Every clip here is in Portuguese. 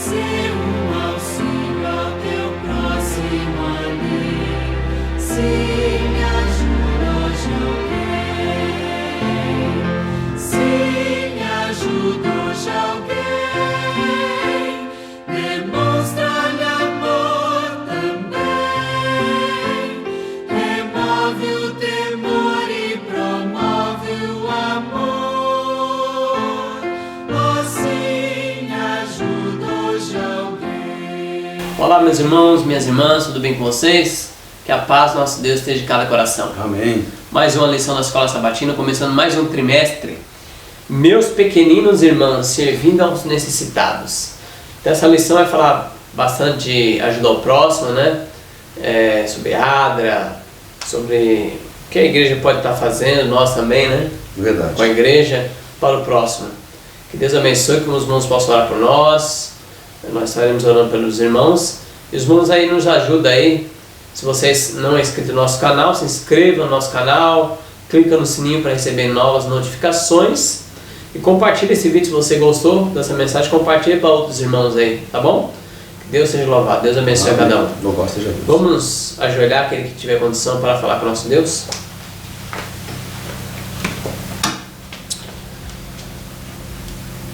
ser um auxílio ao teu próximo ali. Se me ajuda hoje alguém, se me ajuda hoje alguém, demonstra-lhe amor também, remove o temor e promove o amor. Assim ajuda hoje alguém. Olá, meus irmãos, minhas irmãs, tudo bem com vocês? Que a paz do nosso Deus esteja em cada coração. Amém. Mais uma lição da Escola Sabatina, começando mais um trimestre. Meus pequeninos irmãos, servindo aos necessitados. Então essa lição vai falar bastante de ajuda ao próximo, né? Sobre ADRA, sobre o que a igreja pode estar fazendo, nós também, né? Verdade. Com a igreja, para o próximo. Que Deus abençoe, que os irmãos possam orar por nós. Nós estaremos orando pelos irmãos. E os irmãos aí nos ajudam aí. Se vocês não é inscrito no nosso canal, se inscreva no nosso canal, clica no sininho para receber novas notificações e compartilhe esse vídeo se você gostou dessa mensagem, compartilhe para outros irmãos aí, tá bom? Que Deus seja louvado, Deus abençoe Amém. cada um. Louvado seja Deus. Vamos nos ajoelhar, aquele que tiver condição, para falar com o nosso Deus.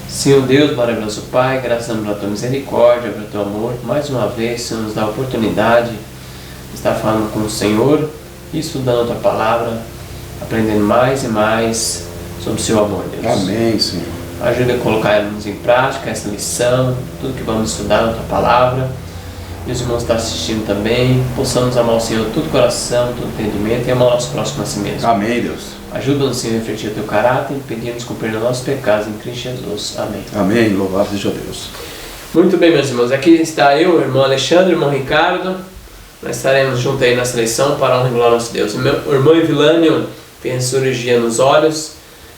Senhor Deus, maravilhoso Pai, graças a Deus pela tua misericórdia, pelo teu amor, mais uma vez, Senhor, nos dá a oportunidade estar falando com o Senhor e estudando a tua palavra, aprendendo mais e mais sobre o seu amor, Deus. Amém, Senhor. Ajuda a colocarmos em prática essa lição, tudo que vamos estudar na tua palavra. E os irmãos que estão assistindo também, possamos amar o Senhor todo coração, todo entendimento e amar o nosso próximo a si mesmo. Amém, Deus. Ajuda-nos, Senhor, a refletir o teu caráter, pedimos cumprir os nossos pecados em Cristo Jesus. Amém. Amém. Louvado seja Deus. Muito bem, meus irmãos. Aqui está eu, o irmão Alexandre, o irmão Ricardo. Nós estaremos juntos aí nessa lição para honrar e glória ao nosso Deus. O meu irmão Evilânio fez cirurgia nos olhos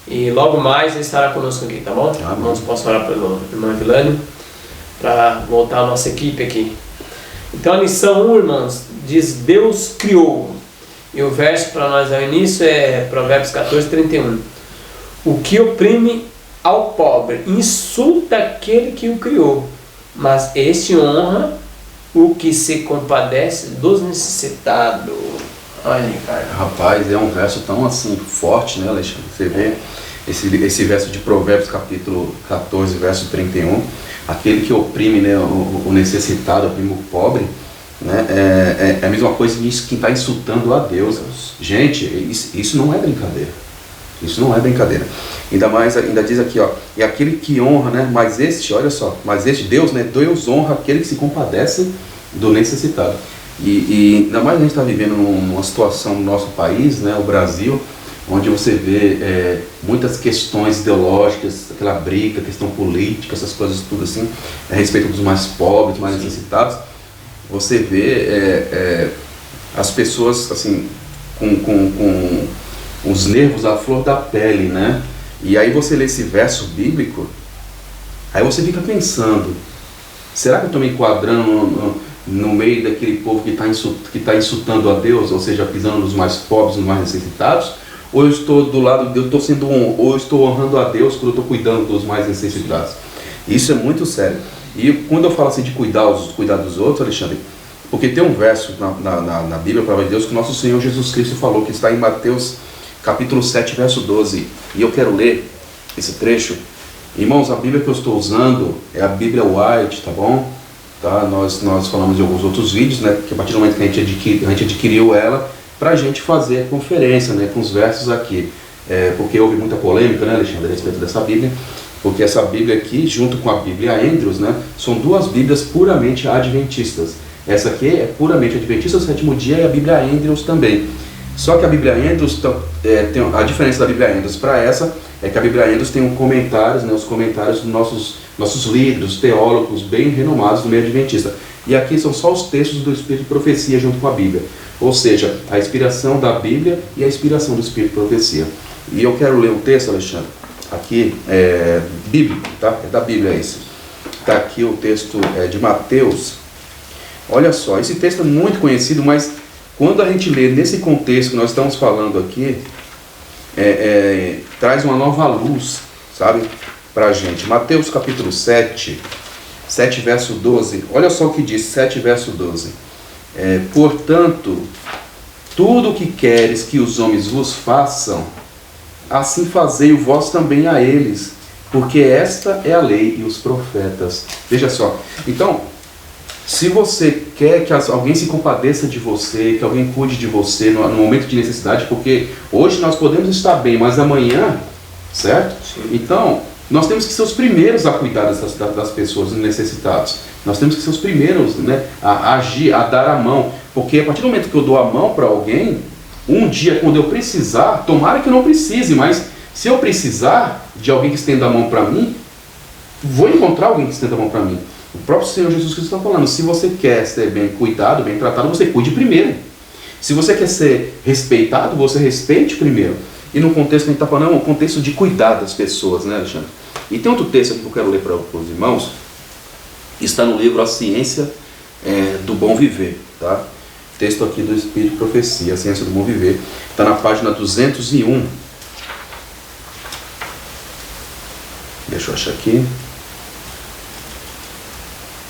e logo mais ele estará conosco aqui, tá bom? Amém. Irmãos, posso orar pelo irmão Evilânio para voltar a nossa equipe aqui. Então a lição 1, irmãos, diz Deus criou. E o verso para nós ao início é Provérbios 14:31. O que oprime ao pobre insulta aquele que o criou, mas este honra o que se compadece dos necessitados. Olha, Ricardo. Rapaz, é um verso tão assim forte, né, Alexandre? Você vê esse verso de Provérbios capítulo 14, verso 31. Aquele que oprime, né, o necessitado, oprime o pobre, né, é a mesma coisa que quem está insultando a Deus. Gente, isso não é brincadeira. Isso não é brincadeira. Ainda diz aqui, ó, e aquele que honra, né, mas este, olha só, mas este Deus, né, Deus honra aquele que se compadece do necessitado. E ainda mais a gente está vivendo numa situação no nosso país, né, o Brasil, onde você vê muitas questões ideológicas, aquela briga, questão política, essas coisas tudo assim, a respeito dos mais pobres, mais necessitados. Você vê as pessoas assim com os nervos à flor da pele, né? E aí você lê esse verso bíblico, aí você fica pensando, será que eu estou me enquadrando no meio daquele povo que está insultando a Deus, ou seja, pisando nos mais pobres, nos mais necessitados? Ou eu estou do lado, ou eu estou honrando a Deus quando eu estou cuidando dos mais necessitados? Isso é muito sério. E quando eu falo assim de cuidar dos outros, Alexandre, porque tem um verso na Bíblia, a palavra de Deus, que o nosso Senhor Jesus Cristo falou, que está em Mateus capítulo 7, verso 12. E eu quero ler esse trecho. Irmãos, a Bíblia que eu estou usando é a Bíblia White, tá bom? Tá? Nós falamos de alguns outros vídeos, né? Que a partir do momento que a gente adquiriu ela, para a gente fazer a conferência, né, com os versos aqui. Porque houve muita polêmica, né, Alexandre, a respeito dessa Bíblia. Porque essa Bíblia aqui, junto com a Bíblia Andrews, né, são duas Bíblias puramente adventistas. Essa aqui é puramente adventista, o sétimo dia, e a Bíblia Andrews também. Só que a Bíblia Andrews, a diferença da Bíblia Andrews para essa, é que a Bíblia Andrews tem comentários, né, os comentários dos nossos líderes, teólogos bem renomados do meio adventista. E aqui são só os textos do Espírito de Profecia junto com a Bíblia. Ou seja, a inspiração da Bíblia e a inspiração do Espírito de Profecia. E eu quero ler um texto, Alexandre, aqui, bíblico, tá? É da Bíblia esse. Está aqui o texto de Mateus. Olha só, esse texto é muito conhecido, mas quando a gente lê nesse contexto que nós estamos falando aqui, traz uma nova luz, sabe, para a gente. Mateus capítulo 7, 7 verso 12, olha só o que diz, 7 verso 12. Portanto, tudo o que queres que os homens vos façam, assim fazei-o vós também a eles, porque esta é a lei e os profetas. Veja só, então, se você quer que alguém se compadeça de você, que alguém cuide de você no momento de necessidade, porque hoje nós podemos estar bem, mas amanhã, certo? Sim. Então, nós temos que ser os primeiros a cuidar das pessoas necessitadas. Nós temos que ser os primeiros, né, a agir, a dar a mão. Porque a partir do momento que eu dou a mão para alguém, um dia quando eu precisar, tomara que eu não precise, mas se eu precisar de alguém que estenda a mão para mim, vou encontrar alguém que estenda a mão para mim. O próprio Senhor Jesus Cristo está falando, se você quer ser bem cuidado, bem tratado, você cuide primeiro. Se você quer ser respeitado, você respeite primeiro. E no contexto que a gente está falando, é um contexto de cuidar das pessoas, né, Alexandre? E tem outro texto aqui que eu quero ler para os irmãos, que está no livro A Ciência do Bom Viver, tá? Texto aqui do Espírito de Profecia, A Ciência do Bom Viver, está na página 201. Deixa eu achar aqui.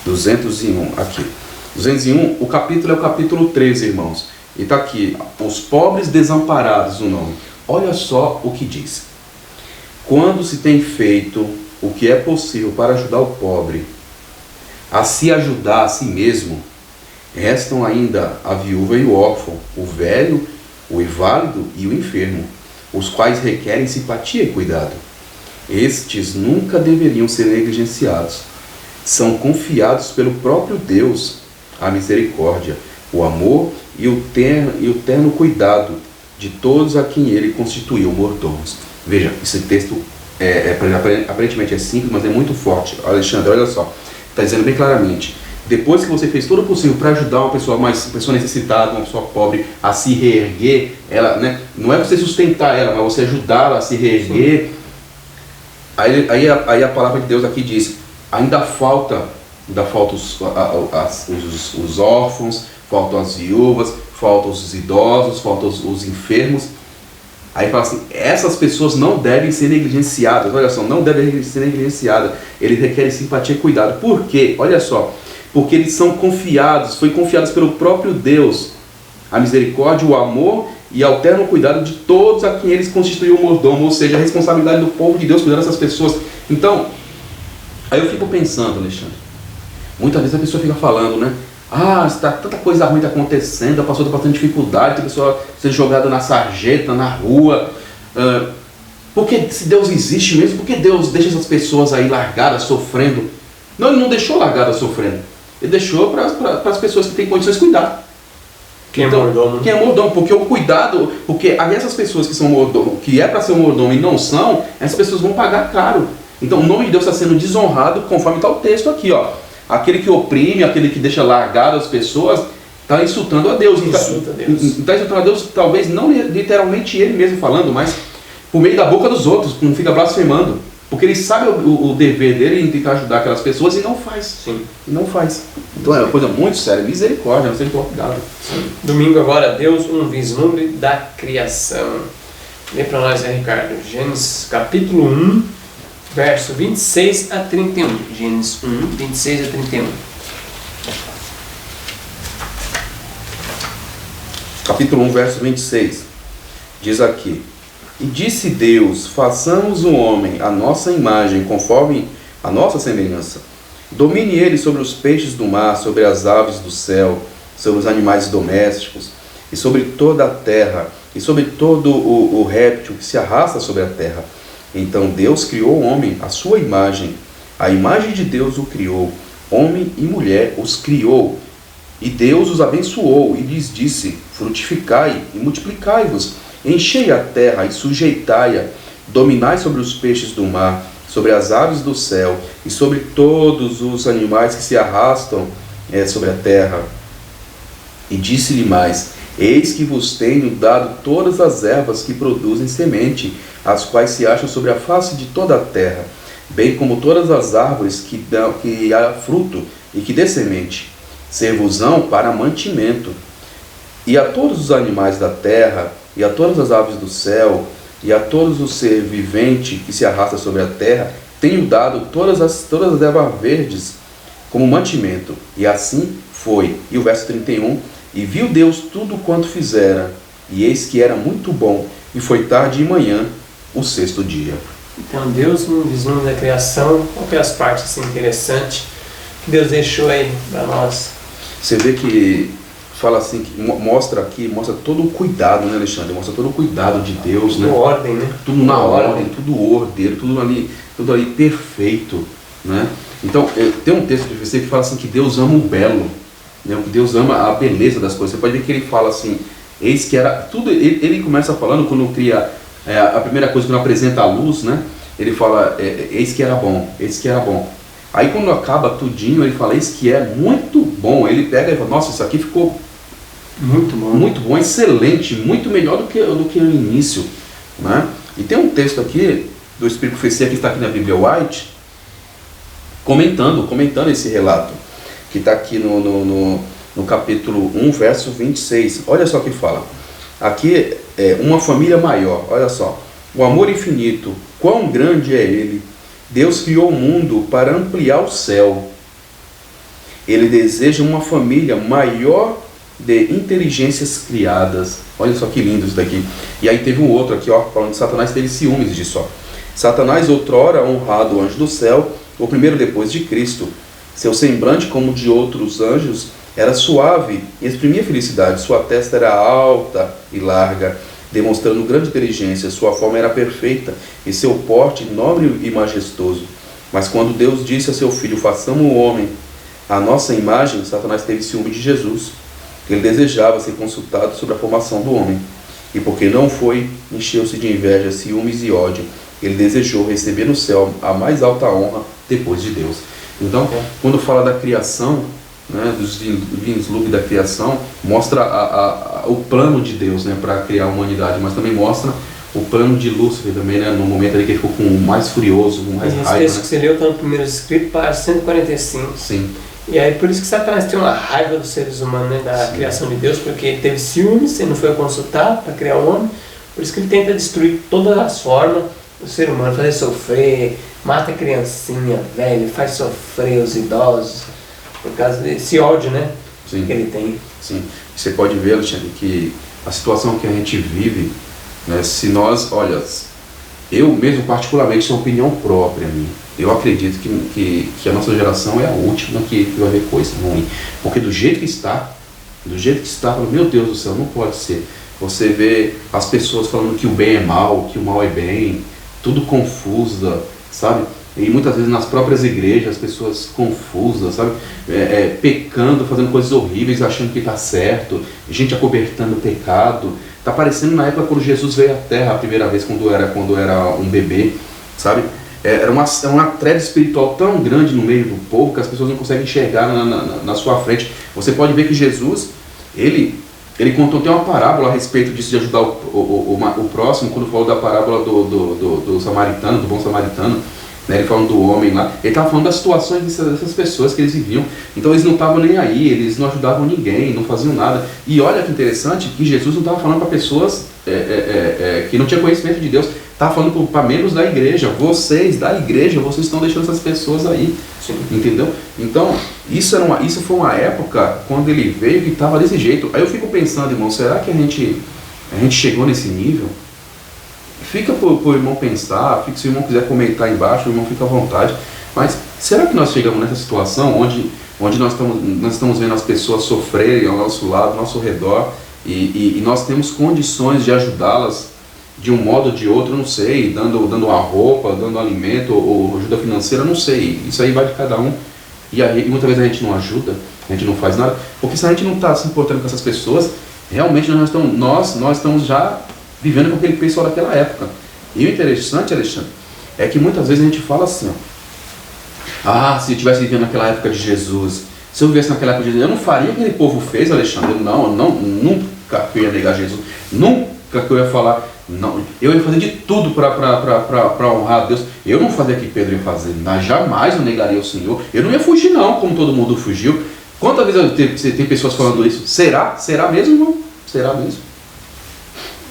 201, aqui. 201, o capítulo é o capítulo 13, irmãos. E está aqui, os pobres desamparados, o nome. Olha só o que diz. Quando se tem feito o que é possível para ajudar o pobre a se ajudar a si mesmo, restam ainda a viúva e o órfão, o velho, o inválido e o enfermo, os quais requerem simpatia e cuidado. Estes nunca deveriam ser negligenciados. São confiados pelo próprio Deus a misericórdia, o amor e o terno cuidado de todos a quem ele constituiu mordomos. Veja, esse texto aparentemente é simples, mas é muito forte. Alexandre, olha só, está dizendo bem claramente, depois que você fez todo o possível para ajudar uma pessoa necessitada, uma pessoa pobre a se reerguer, ela, né, não é você sustentar ela, mas você ajudá-la a se reerguer. Aí a palavra de Deus aqui diz, ainda falta os órfãos, faltam as viúvas, faltam os idosos, faltam os enfermos. Aí fala assim, essas pessoas não devem ser negligenciadas, olha só, não devem ser negligenciadas, eles requerem simpatia e cuidado. Por quê? Olha só, porque eles são confiados, foi confiados pelo próprio Deus, a misericórdia, o amor e ao terno cuidado de todos a quem eles constituíram o mordomo, ou seja, a responsabilidade do povo de Deus cuidar dessas pessoas. Então, aí eu fico pensando, Alexandre, muitas vezes a pessoa fica falando, né? Está tanta coisa ruim está acontecendo, a pessoa está passando dificuldade, a pessoa sendo jogada na sarjeta, na rua. Porque se Deus existe mesmo, por que Deus deixa essas pessoas aí largadas, sofrendo? Não, Ele não deixou largadas sofrendo. Ele deixou para as pessoas que têm condições de cuidar. Quem é mordomo? Quem é mordomo, porque o cuidado, porque essas pessoas que são mordomo, que é para ser um mordomo e não são, essas pessoas vão pagar caro. Então o nome de Deus está sendo desonrado, conforme está o texto aqui, ó. Aquele que oprime, aquele que deixa largado as pessoas, está insultando a Deus. Está insultando a Deus, talvez não literalmente ele mesmo falando, mas por meio da boca dos outros, não fica blasfemando. Porque ele sabe o dever dele em tentar ajudar aquelas pessoas e não faz. Sim. E não faz. Então é uma coisa muito séria. Misericórdia, não sei como cuidado. Domingo agora, Deus, um vislumbre da criação. Lê para nós aí, Ricardo. Gênesis capítulo 1, verso 26 a 31. Gênesis 1, 26 a 31. Capítulo 1, verso 26. Diz aqui: E disse Deus, façamos o homem à nossa imagem, conforme a nossa semelhança. Domine ele sobre os peixes do mar, sobre as aves do céu, sobre os animais domésticos, e sobre toda a terra, e sobre todo o réptil que se arrasta sobre a terra. Então Deus criou o homem à sua imagem. A imagem de Deus o criou. Homem e mulher os criou. E Deus os abençoou e lhes disse, frutificai e multiplicai-vos. Enchei a terra e sujeitai-a, dominai sobre os peixes do mar, sobre as aves do céu e sobre todos os animais que se arrastam sobre a terra. E disse-lhe mais, eis que vos tenho dado todas as ervas que produzem semente, as quais se acham sobre a face de toda a terra, bem como todas as árvores que há fruto e que dê semente, servos-ão para mantimento. E a todos os animais da terra, e a todas as aves do céu, e a todos os ser vivente que se arrasta sobre a terra, tenho dado todas as ervas verdes, como mantimento. E assim foi. E o verso 31, e viu Deus tudo quanto fizera, e eis que era muito bom, e foi tarde e manhã, o sexto dia. Então Deus, no vislumbre da criação, qual que é as partes assim, interessantes que Deus deixou aí para nós? Você vê que fala assim, que mostra todo o cuidado, né, Alexandre? Mostra todo o cuidado de Deus, né? Tudo ordem, né? Tudo na ordem, tudo ordeiro, tudo ali perfeito, né? Então, tem um texto de você que fala assim que Deus ama o belo, né? Que Deus ama a beleza das coisas. Você pode ver que ele fala assim, eis que era tudo. Ele começa falando quando cria a primeira coisa, quando apresenta a luz, né? Ele fala, eis que era bom, eis que era bom. Aí quando acaba tudinho, ele fala, eis que é muito bom. Ele pega e fala, nossa, isso aqui ficou muito bom, excelente, muito melhor do que no início, né? E tem um texto aqui do Espírito Profecia que está aqui na Bíblia White, comentando esse relato, que está aqui no capítulo 1, verso 26. Olha só o que fala. Aqui é uma família maior, olha só. O amor infinito, quão grande é ele! Deus criou o mundo para ampliar o céu. Ele deseja uma família maior de inteligências criadas. Olha só que lindo isso daqui. E aí teve um outro aqui, ó, falando que Satanás teve ciúmes disso, ó. Satanás, outrora honrado anjo do céu, o primeiro depois de Cristo. Seu semblante, como de outros anjos, era suave e exprimia felicidade. Sua testa era alta e larga, demonstrando grande inteligência. Sua forma era perfeita e seu porte nobre e majestoso. Mas quando Deus disse a seu filho, façamos o homem à nossa imagem, Satanás teve ciúme de Jesus. Ele desejava ser consultado sobre a formação do homem. E porque não foi, encheu-se de inveja, ciúmes e ódio. Ele desejou receber no céu a mais alta honra depois de Deus. Então, quando fala da criação, né, dos vislumbre da criação, mostra o plano de Deus, né, para criar a humanidade, mas também mostra o plano de Lúcifer também, né, no momento ali que ele ficou com o mais furioso, com mais raiva. Esse texto que você leu está no primeiro escrito para 145. Sim. E aí por isso que Satanás tem uma raiva dos seres humanos, né, da criação de Deus, porque ele teve ciúmes, ele não foi consultado para criar o homem, por isso que ele tenta destruir todas as formas do ser humano, fazer sofrer, mata a criancinha, velho, faz sofrer os idosos, por causa desse ódio, né, Sim. que ele tem. Sim. Você pode ver, Alexandre, que a situação que a gente vive, né, se nós, olha, eu mesmo particularmente, isso é uma opinião própria minha, eu acredito que a nossa geração é a última que vai ver coisa ruim, porque do jeito que está, meu Deus do céu, não pode ser. Você vê as pessoas falando que o bem é mal, que o mal é bem, tudo confusa, sabe? E muitas vezes nas próprias igrejas, as pessoas confusas, sabe? Pecando, fazendo coisas horríveis, achando que está certo, gente acobertando o pecado. Está parecendo na época quando Jesus veio à Terra a primeira vez, quando era um bebê, sabe? Era uma treva espiritual tão grande no meio do povo que as pessoas não conseguem enxergar na sua frente. Você pode ver que Jesus, ele contou até uma parábola a respeito disso, de ajudar o próximo, quando falou da parábola do samaritano, do bom samaritano, né, ele falando do homem lá, ele estava falando das situações dessas pessoas que eles viviam. Então eles não estavam nem aí, eles não ajudavam ninguém, não faziam nada. E olha que interessante, que Jesus não estava falando para pessoas que não tinham conhecimento de Deus, estava falando para membros da igreja. Vocês da igreja, vocês estão deixando essas pessoas aí. Sim. Entendeu? Então, isso foi uma época quando ele veio que estava desse jeito. Aí eu fico pensando, irmão, será que a gente chegou nesse nível? Fica pro irmão pensar, se o irmão quiser comentar embaixo, o irmão fica à vontade. Mas será que nós chegamos nessa situação onde nós estamos vendo as pessoas sofrerem ao nosso lado, ao nosso redor, e nós temos condições de ajudá-las de um modo ou de outro, não sei, dando uma roupa, dando alimento ou ajuda financeira, não sei. Isso aí vai de cada um. E muitas vezes a gente não ajuda, a gente não faz nada, porque se a gente não está se importando com essas pessoas, realmente nós estamos já vivendo com aquele pessoal daquela época. E o interessante, Alexandre, é que muitas vezes a gente fala assim, ó, se eu estivesse vivendo naquela época de Jesus, se eu vivesse naquela época de Jesus, eu não faria o que aquele povo fez, Alexandre. Nunca que eu ia negar Jesus, nunca que eu ia falar, não, eu ia fazer de tudo para honrar a Deus. Eu não fazia o que Pedro ia fazer, jamais eu negaria o Senhor. Eu não ia fugir não, como todo mundo fugiu. Quantas vezes você tem pessoas falando isso? Será mesmo, irmão? Será mesmo?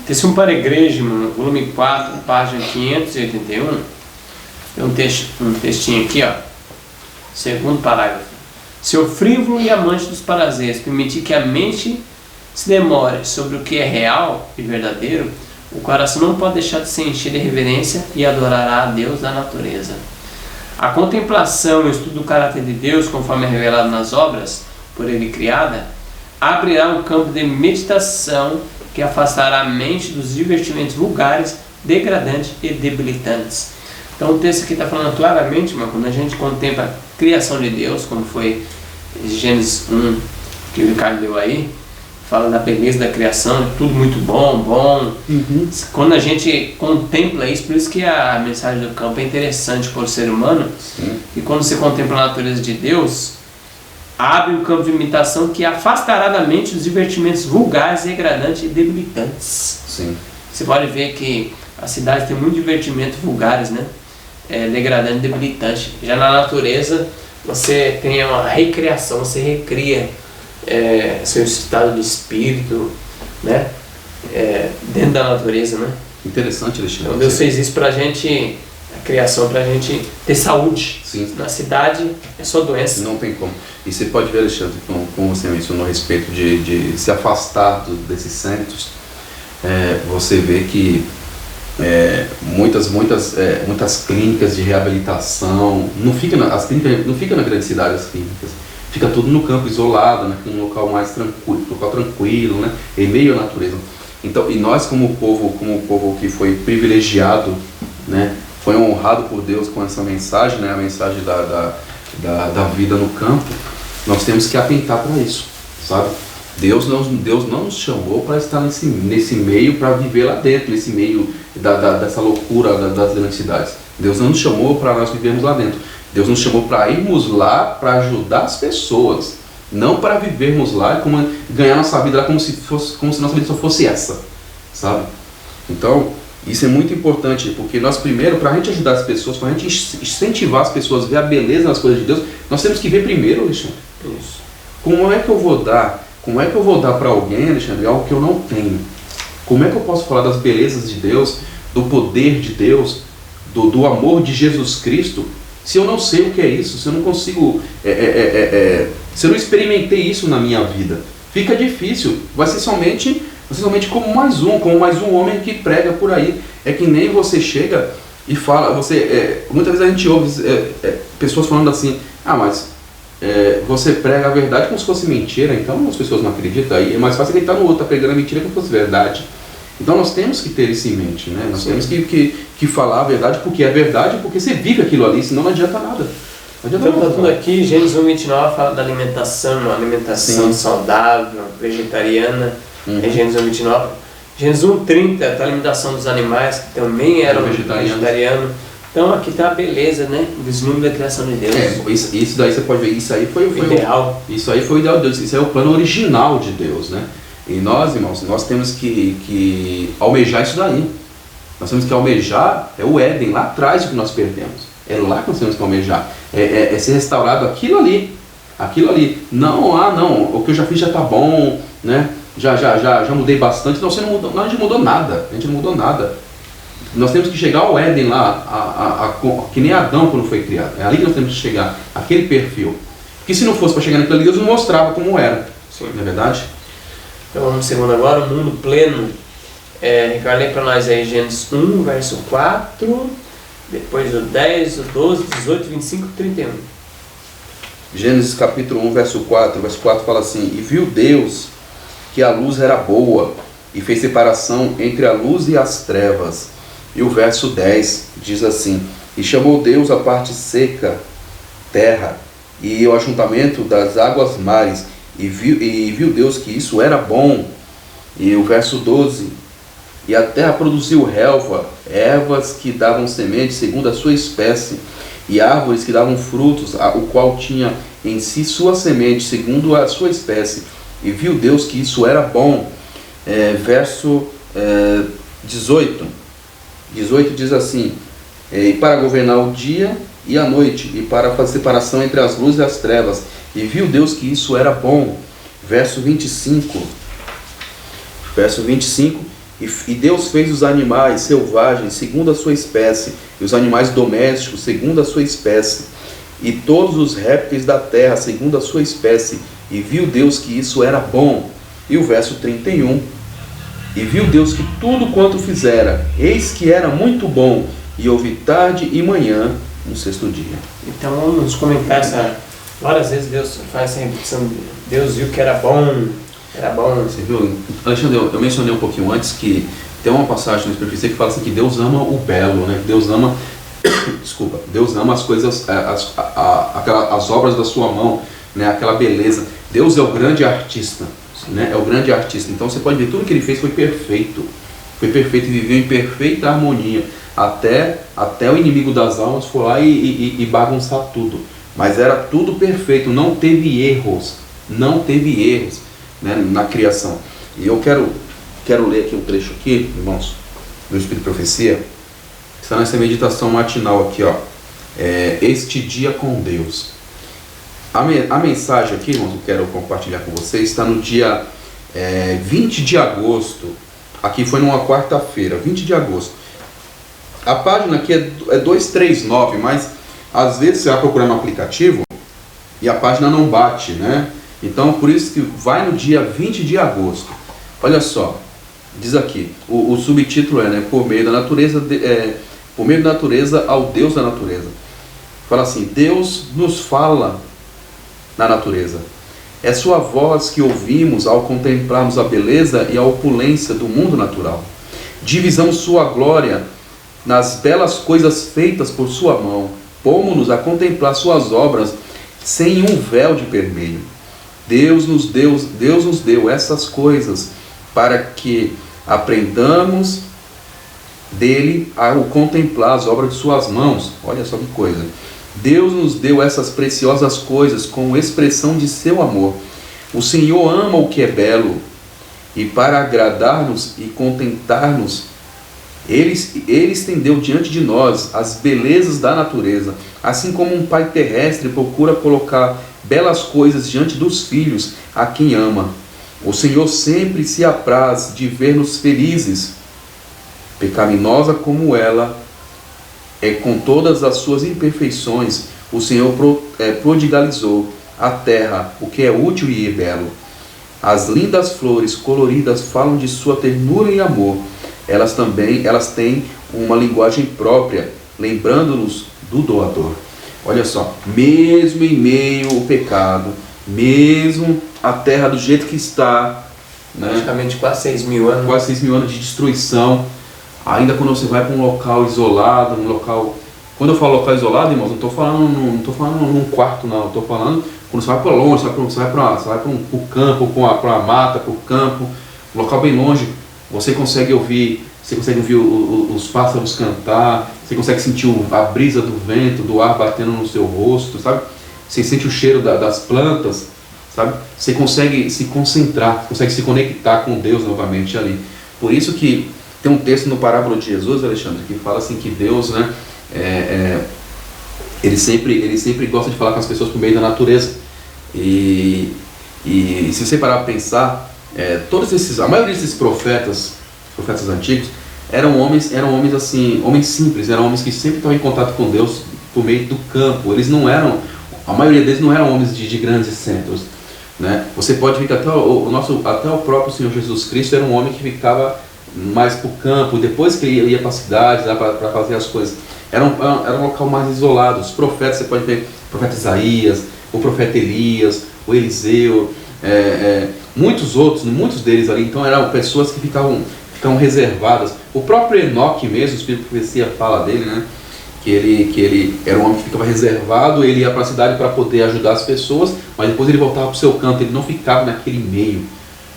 Texto para a Igreja, volume 4, página 581, tem um textinho aqui, ó, segundo parágrafo. Seu frívolo e amante dos prazeres permitir que a mente se demore sobre o que é real e verdadeiro, o coração não pode deixar de se encher de reverência e adorará a Deus da natureza. A contemplação e o estudo do caráter de Deus, conforme é revelado nas obras por Ele criada, abrirá um campo de meditação que afastará a mente dos divertimentos vulgares, degradantes e debilitantes. Então o texto aqui está falando claramente, mas quando a gente contempla a criação de Deus, como foi Gênesis 1, que o Ricardo leu aí, fala da beleza da criação, tudo muito bom. Quando a gente contempla isso, por isso que a mensagem do campo é interessante para o ser humano. Sim. E quando você contempla a natureza de Deus, abre um campo de imitação que afastará da mente os divertimentos vulgares, degradantes e debilitantes. Sim. Você pode ver que a cidade tem muito divertimento vulgares, né? Degradante e debilitante. Já na natureza, você tem uma recriação, você recria seu estado de espírito, né? Dentro da natureza, né? Interessante, Alexandre. Então Deus fez isso pra gente, a criação, pra gente ter saúde. Sim. Na cidade é só doença. Não tem como. E você pode ver, Alexandre, como você mencionou a respeito de se afastar desses centros, você vê que muitas clínicas de reabilitação, as clínicas não ficam na grande cidade, as clínicas, fica tudo no campo isolado, né, num local mais tranquilo, né, em meio à natureza. Então, e nós como povo que foi privilegiado, né, foi honrado por Deus com essa mensagem, né, a mensagem da vida no campo, nós temos que atentar para isso, sabe? Deus não nos chamou para estar nesse meio, para viver lá dentro, nesse meio dessa loucura das grandes cidades. Deus não nos chamou para nós vivermos lá dentro. Deus nos chamou para irmos lá para ajudar as pessoas, não para vivermos lá e ganhar nossa vida lá como se nossa vida só fosse essa, sabe? Então, isso é muito importante, porque nós primeiro, para a gente ajudar as pessoas, para a gente incentivar as pessoas a ver a beleza nas coisas de Deus, nós temos que ver primeiro, Alexandre. Isso. Como é que eu vou dar para alguém, Alexandre, algo que eu não tenho? Como é que eu posso falar das belezas de Deus, do poder de Deus, do amor de Jesus Cristo, se eu não sei o que é isso, se eu não consigo, se eu não experimentei isso na minha vida? Fica difícil, vai ser somente como mais um homem que prega por aí. É que nem você chega e fala, muitas vezes a gente ouve pessoas falando assim, mas você prega a verdade como se fosse mentira, então as pessoas não acreditam, aí é mais fácil acreditar no outro, tá pregando a mentira como se fosse verdade. Então nós temos que ter isso em mente, né? Nós temos que falar a verdade porque é verdade, porque você vive aquilo ali, senão não adianta nada. Então está tudo aqui, Gênesis 1:29 fala da alimentação, uma alimentação saudável, vegetariana, Gênesis 1:29. Gênesis 1:30, a alimentação dos animais, que também eram vegetarianos. Então aqui está a beleza, né? O vislumbre da criação de Deus. Isso daí você pode ver, isso aí foi o ideal. Isso aí foi o ideal de Deus, isso aí é o plano original de Deus, né? E nós, irmãos, nós temos que almejar isso daí. Nós temos que almejar, o Éden, lá atrás, o que nós perdemos. É lá que nós temos que almejar. É ser restaurado aquilo ali. Aquilo ali. Não, o que eu já fiz já está bom, né? Já mudei bastante. Não, a gente não mudou nada. A gente não mudou nada. Nós temos que chegar ao Éden lá, que nem Adão quando foi criado. É ali que nós temos que chegar, aquele perfil. Porque se não fosse para chegar naquilo ali, Deus não mostrava como era. Sim. Não é verdade? Então vamos segundo agora, o mundo pleno. Ricardo, lê para nós aí Gênesis 1, verso 4, depois o 10, o 12, 18, 25 e 31. Gênesis capítulo 1, verso 4. Verso 4 fala assim: E viu Deus que a luz era boa, e fez separação entre a luz e as trevas. E o verso 10 diz assim: E chamou Deus a parte seca, terra, e o ajuntamento das águas mares, e viu Deus que isso era bom. E o verso 12: E a terra produziu relva, ervas que davam semente segundo a sua espécie, e árvores que davam frutos, o qual tinha em si sua semente segundo a sua espécie. E viu Deus que isso era bom. Verso 18 diz assim: E para governar o dia e a noite, e para fazer separação entre as luzes e as trevas. E viu Deus que isso era bom. Verso 25. E Deus fez os animais selvagens segundo a sua espécie, e os animais domésticos segundo a sua espécie. e todos os répteis da terra, segundo a sua espécie. E viu Deus que isso era bom. E o verso 31. E viu Deus que tudo quanto fizera, eis que era muito bom. E houve tarde e manhã no sexto dia. Então vamos comentar várias vezes Deus faz essa repetição. Deus viu que era bom. Era bom. Você viu, Alexandre, eu mencionei um pouquinho antes que tem uma passagem na Escritura que fala assim que Deus ama o belo, né? Deus ama, desculpa, Deus ama as coisas, as obras da sua mão, né? Aquela beleza. Deus é o grande artista, né? É o grande artista. Então você pode ver, tudo que ele fez foi perfeito e viveu em perfeita harmonia, até o inimigo das almas for lá e bagunçar tudo. Mas era tudo perfeito, não teve erros, né, na criação. E eu quero ler aqui um trecho aqui, irmãos, do Espírito de Profecia, que está nessa meditação matinal aqui, ó. Este dia com Deus. A mensagem aqui, irmãos, que eu quero compartilhar com vocês, está no dia 20 de agosto. Aqui foi numa quarta-feira, 20 de agosto. A página aqui é 239, mas às vezes você vai procurar no aplicativo e a página não bate, né? Então, por isso que vai no dia 20 de agosto. Olha só, diz aqui, o subtítulo é, né, por meio da natureza ao Deus da natureza. Fala assim, Deus nos fala na natureza. É sua voz que ouvimos ao contemplarmos a beleza e a opulência do mundo natural. Divisamos sua glória nas belas coisas feitas por sua mão. Pomos-nos a contemplar suas obras sem um véu de permeio. Deus nos deu essas coisas para que aprendamos dele ao contemplar as obras de suas mãos. Olha só que coisa. Deus nos deu essas preciosas coisas como expressão de seu amor. O Senhor ama o que é belo, e para agradar-nos e contentar-nos, Ele estendeu diante de nós as belezas da natureza, assim como um pai terrestre procura colocar belas coisas diante dos filhos a quem ama. O Senhor sempre se apraz de ver-nos felizes. Pecaminosa como ela com todas as suas imperfeições, o Senhor prodigalizou à terra o que é útil e belo. As lindas flores coloridas falam de sua ternura e amor. Elas têm uma linguagem própria, lembrando-nos do doador. Olha só, mesmo em meio ao pecado, mesmo a terra do jeito que está, né? Praticamente quase 6 mil anos. Quase 6 mil anos de destruição. Ainda quando você vai para um local isolado, quando eu falo local isolado, irmãos, não estou falando num quarto, não. Estou falando quando você vai para longe, você vai para o campo, para a mata, para o campo, um local bem longe. Você consegue ouvir os pássaros cantar, você consegue sentir a brisa do vento, do ar batendo no seu rosto, sabe? Você sente o cheiro das plantas, sabe? Você consegue se concentrar, consegue se conectar com Deus novamente ali. Por isso que tem um texto no Parábola de Jesus, Alexandre, que fala assim que Deus, né, ele sempre gosta de falar com as pessoas por meio da natureza. E se você parar para pensar, a maioria desses profetas antigos, eram homens assim, homens simples, eram homens que sempre estavam em contato com Deus por meio do campo. A maioria deles não eram homens de grandes centros, né? Você pode ver que até o próprio Senhor Jesus Cristo era um homem que ficava mais para o campo, depois que ele ia para a cidade para fazer as coisas. Era um local mais isolado. Os profetas, você pode ver o profeta Isaías, o profeta Elias, o Eliseu, muitos deles ali. Então eram pessoas que ficavam reservadas. O próprio Enoque mesmo, o Espírito de Profecia fala dele, né? Que ele era um homem que ficava reservado, ele ia para a cidade para poder ajudar as pessoas, mas depois ele voltava para o seu canto, ele não ficava naquele meio.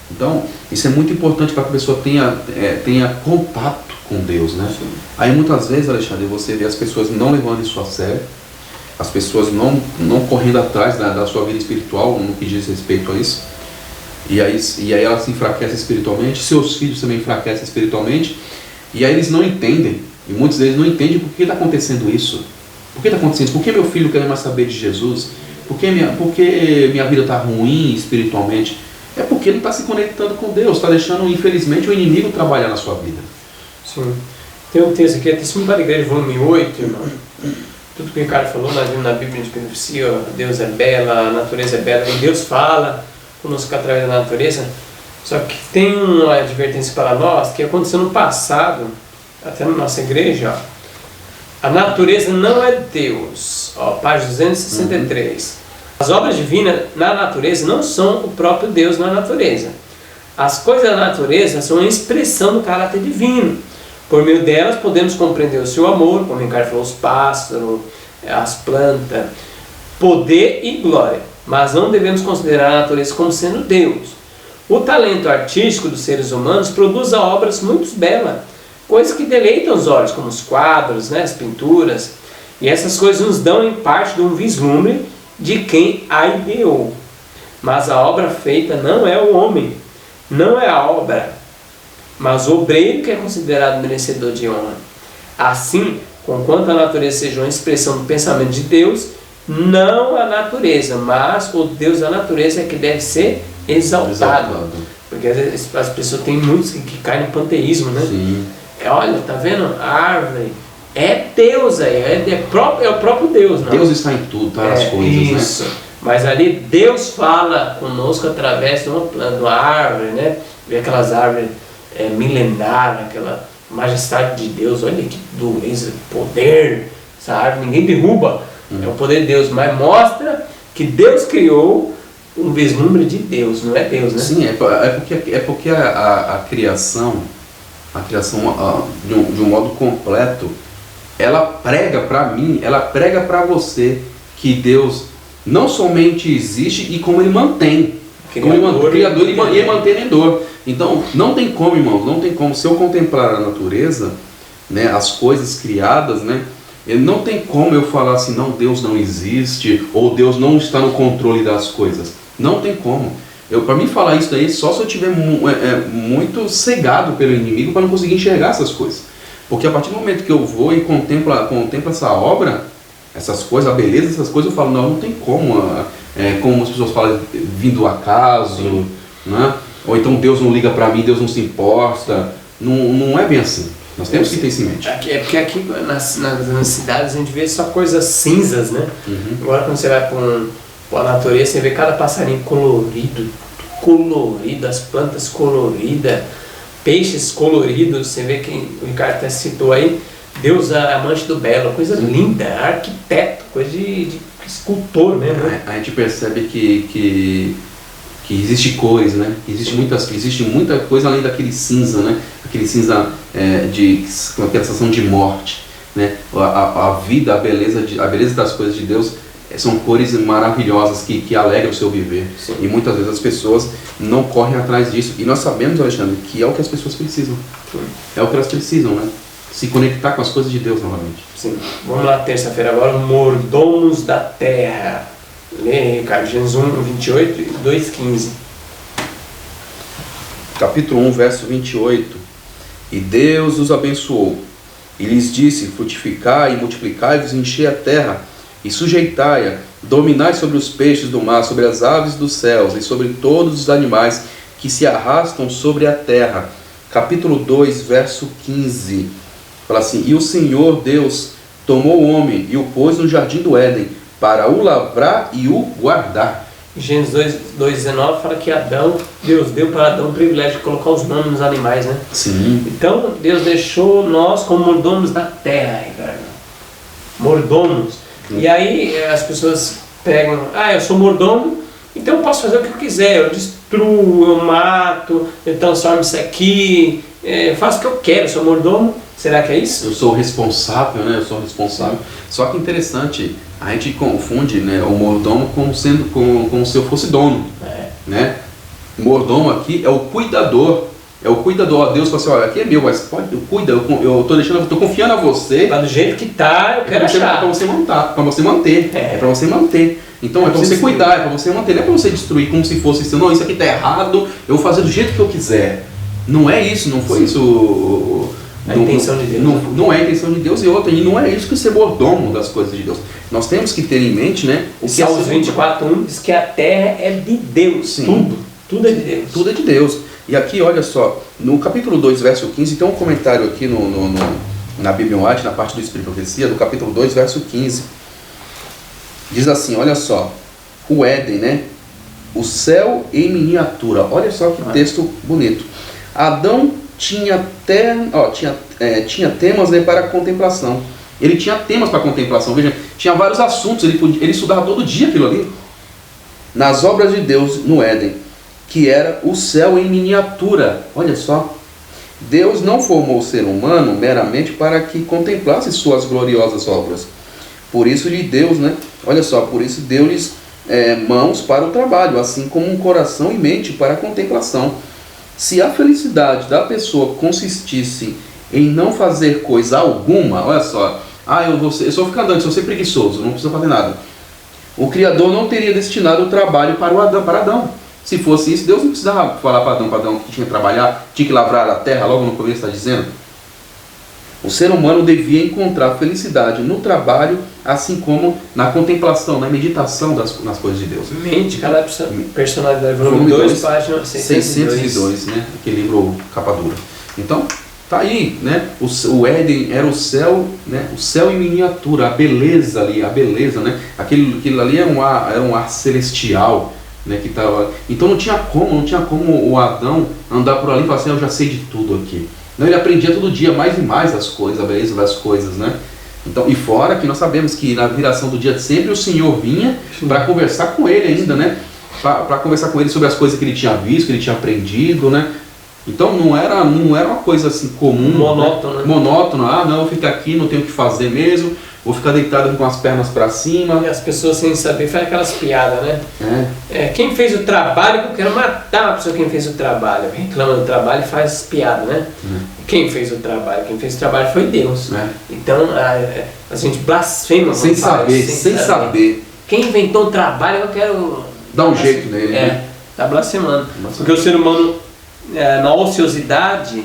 Então, isso é muito importante para que a pessoa tenha contato com Deus, né? Sim. Aí muitas vezes, Alexandre, você vê as pessoas não levando isso a sério, as pessoas não correndo atrás da sua vida espiritual no que diz respeito a isso. E aí ela se enfraquece espiritualmente, seus filhos também enfraquecem espiritualmente, e aí eles não entendem, e muitos deles não entendem por que está acontecendo isso. Por que está acontecendo isso? Por que meu filho quer mais saber de Jesus? Por que minha vida está ruim espiritualmente? É porque ele está se conectando com Deus, está deixando, infelizmente, o inimigo trabalhar na sua vida. Sim. Tem um texto aqui, é Testemunho para a Igreja, volume 8, irmão. tudo que o Ricardo falou, nós vimos na Bíblia de beneficia, Deus é bela, a natureza é bela, e Deus fala conosco através da natureza. Só que tem uma advertência para nós que aconteceu no passado, até na nossa igreja, ó. A natureza não é Deus, ó, página 263. As obras divinas na natureza não são o próprio Deus na natureza. As coisas da natureza são uma expressão do caráter divino. Por meio delas podemos compreender o seu amor, como o Ricardo falou, os pássaros, as plantas, poder e glória. Mas não devemos considerar a natureza como sendo Deus. O talento artístico dos seres humanos produz obras muito belas, coisas que deleitam os olhos, como os quadros, né, as pinturas. E essas coisas nos dão em parte de um vislumbre de quem a ideou. Mas a obra feita não é o homem, não é a obra, mas o obreiro que é considerado merecedor de honra. Assim, conquanto a natureza seja uma expressão do pensamento de Deus, não a natureza, mas o Deus da natureza é que deve ser exaltado. Porque às vezes as pessoas têm muitos que caem no panteísmo, né? Sim. Olha, tá vendo? A árvore é Deus aí, é o próprio Deus, não? Deus está em tudo, tá? As coisas, isso. né? Mas ali Deus fala conosco através de uma árvore, né? Vê aquelas árvores milenares, aquela majestade de Deus, olha que dureza, poder, essa árvore ninguém derruba, é o poder de Deus, mas mostra que Deus criou um vislumbre de Deus, não é Deus, né? Sim, é porque a criação de um modo completo, ela prega para mim, ela prega para você que Deus não somente existe e como ele mantém, criador e mantenedor. Então, não tem como, irmãos, não tem como, se eu contemplar a natureza, né, as coisas criadas, né, não tem como eu falar assim, não, Deus não existe, ou Deus não está no controle das coisas. Não tem como. Para mim falar isso daí, só se eu estiver muito cegado pelo inimigo para não conseguir enxergar essas coisas. Porque a partir do momento que eu vou e contemplo essa obra, essas coisas, a beleza dessas coisas, eu falo, não tem como. Como as pessoas falam, vindo do acaso, né? Ou então Deus não liga para mim, Deus não se importa. Não é bem assim. Nós temos que ter isso em mente. É porque aqui nas cidades a gente vê só coisas cinzas, né? Agora quando você vai para a natureza, você vê cada passarinho colorido, as plantas coloridas, peixes coloridos. Você vê que o Ricardo até citou aí, Deus é amante do belo, coisa linda, arquiteto, coisa de escultor mesmo. Né? A gente percebe que existe cores, né? Existe muita coisa além daquele cinza, né? Aquele cinza com aquela sensação de morte, né? A vida, a beleza das coisas de Deus são cores maravilhosas que alegram o seu viver. Sim. E muitas vezes as pessoas não correm atrás disso. E nós sabemos, Alexandre, que é o que as pessoas precisam. Sim. É o que elas precisam, né? Se conectar com as coisas de Deus novamente. Sim. Vamos lá, terça-feira agora, mordomos da terra. Lê, Ricardo, Gênesis 1, 28 e 2, 15. Capítulo 1, verso 28. E Deus os abençoou, e lhes disse, frutificai e multiplicai-vos, enchei a terra, e sujeitai-a, dominai sobre os peixes do mar, sobre as aves dos céus, e sobre todos os animais que se arrastam sobre a terra. Capítulo 2, verso 15. Fala assim, e o Senhor Deus tomou o homem e o pôs no jardim do Éden, para o lavrar e o guardar. Gênesis 2,19 fala que Deus deu para Adão o privilégio de colocar os nomes nos animais, né? Sim. Então Deus deixou nós como mordomos da terra, Ricardo. Mordomos. E aí as pessoas pegam, eu sou mordomo, então eu posso fazer o que eu quiser, eu destruo, eu mato, eu transformo isso aqui, eu faço o que eu quero, eu sou mordomo. Será que é isso? Eu sou responsável, né? Eu sou responsável. Só que interessante, a gente confunde, né, o mordomo como se eu fosse dono, né? O mordomo aqui é o cuidador. É o cuidador. Deus fala assim, olha, aqui é meu, mas pode, cuida, eu estou confiando a você. Tá do jeito que tá, eu quero achar. Para você manter. É para você manter. Então é para você cuidar, é para você manter. Não é para você destruir como se fosse isso. Não, isso aqui tá errado, eu vou fazer do jeito que eu quiser. Não é isso, não foi isso. A intenção de Deus. Não é a intenção de Deus, e não é isso que ser mordomo das coisas de Deus. Nós temos que ter em mente, né? O Salmos 24:1 diz que a terra é de Deus. Sim. Tudo é de Deus. Tudo é de Deus. E aqui, olha só, no capítulo 2, verso 15, tem um comentário aqui na Bíblia White, na parte do Espírito e Profecia, do capítulo 2, verso 15. Diz assim, olha só, o Éden, né? O céu em miniatura. Olha só que texto bonito. Adão tinha temas, né, para contemplação. Ele tinha temas para contemplação. Veja, tinha vários assuntos. Ele estudava todo dia aquilo ali. Nas obras de Deus no Éden, que era o céu em miniatura. Olha só. Deus não formou o ser humano meramente para que contemplasse suas gloriosas obras. Por isso lhe Deus, né? Olha só, por isso deu-lhes mãos para o trabalho, assim como um coração e mente para a contemplação. Se a felicidade da pessoa consistisse em não fazer coisa alguma, olha só, eu só ficar andando, eu sou ser preguiçoso, não preciso fazer nada. O Criador não teria destinado o trabalho para Adão. Se fosse isso, Deus não precisava falar para Adão que tinha que trabalhar, tinha que lavrar a terra, logo no começo está dizendo. O ser humano devia encontrar felicidade no trabalho, assim como na contemplação, na meditação nas coisas de Deus. Mente, cada personalidade, volume 2, página 602, né? Aquele livro capa dura. Então, tá aí, né? O Éden era o céu, né? O céu em miniatura, a beleza ali, né? Aquilo ali era um ar celestial, né? Que tava. Então não tinha como o Adão andar por ali e falar assim, eu já sei de tudo aqui. Não, ele aprendia todo dia mais e mais as coisas, a beleza das coisas, né? Então, e fora que nós sabemos que na viração do dia sempre o Senhor vinha para conversar com ele ainda, né? Para conversar com ele sobre as coisas que ele tinha visto, que ele tinha aprendido, né? Então não era uma coisa assim comum, monótona, né? Monótona, não, eu vou ficar aqui, não tenho o que fazer mesmo, vou ficar deitado com as pernas para cima. E as pessoas sem saber fazem aquelas piadas, né? Quem fez o trabalho, eu quero matar a pessoa quem fez o trabalho. Reclama do trabalho e faz piada, né? Quem fez o trabalho? Quem fez o trabalho foi Deus. Então a gente blasfema. Sem saber. Quem inventou o trabalho, eu quero dar um jeito nele. Tá blasfemando. Porque o ser humano, na ociosidade,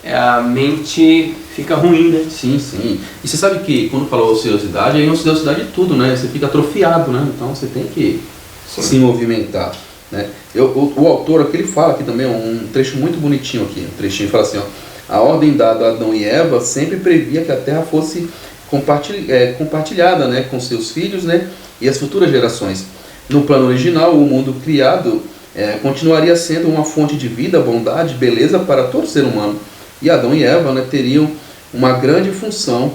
a mente fica ruim, né? Sim. E você sabe que quando fala ociosidade, aí é ociosidade de tudo, né? Você fica atrofiado, né? Então você tem que se movimentar, né? O autor aqui, ele fala aqui também, um trecho muito bonitinho aqui. Um trechinho fala assim, ó. A ordem dada a Adão e Eva sempre previa que a terra fosse compartilhada, né? Com seus filhos, né? E as futuras gerações. No plano original, o mundo criado continuaria sendo uma fonte de vida, bondade, beleza para todo ser humano. E Adão e Eva, né, teriam uma grande função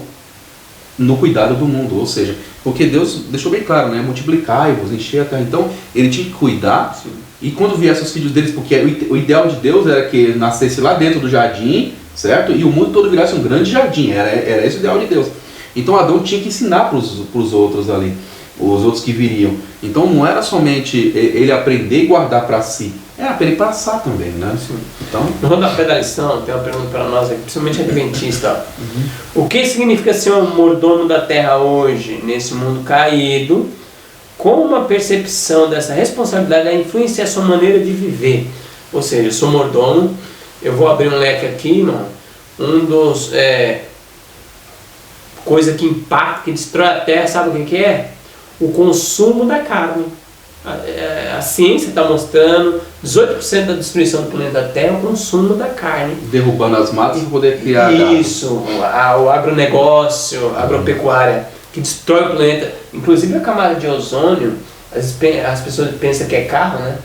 no cuidado do mundo, ou seja, porque Deus deixou bem claro, né, multiplicai-vos, encher a terra. Então ele tinha que cuidar, e quando viessem os filhos deles, porque o ideal de Deus era que nascesse lá dentro do jardim, certo? E o mundo todo virasse um grande jardim, era esse o ideal de Deus. Então Adão tinha que ensinar para os outros ali, os outros que viriam. Então não era somente ele aprender e guardar para si, era para ele passar também, né? Então, no rodapé da lição, tem uma pergunta para nós aqui, principalmente adventista. O que significa ser um mordomo da terra hoje, nesse mundo caído? Como uma percepção dessa responsabilidade influencia a sua maneira de viver? Ou seja, eu sou mordomo, eu vou abrir um leque aqui, irmão, um dos... coisa que impacta, que destrói a terra, sabe o que é? O consumo da carne. A ciência está mostrando 18% da destruição do planeta Terra é o consumo da carne. Derrubando as matas para poder criar isso, o agronegócio, a agropecuária, que destrói o planeta. Inclusive a camada de ozônio, as pessoas pensam que é carro, né?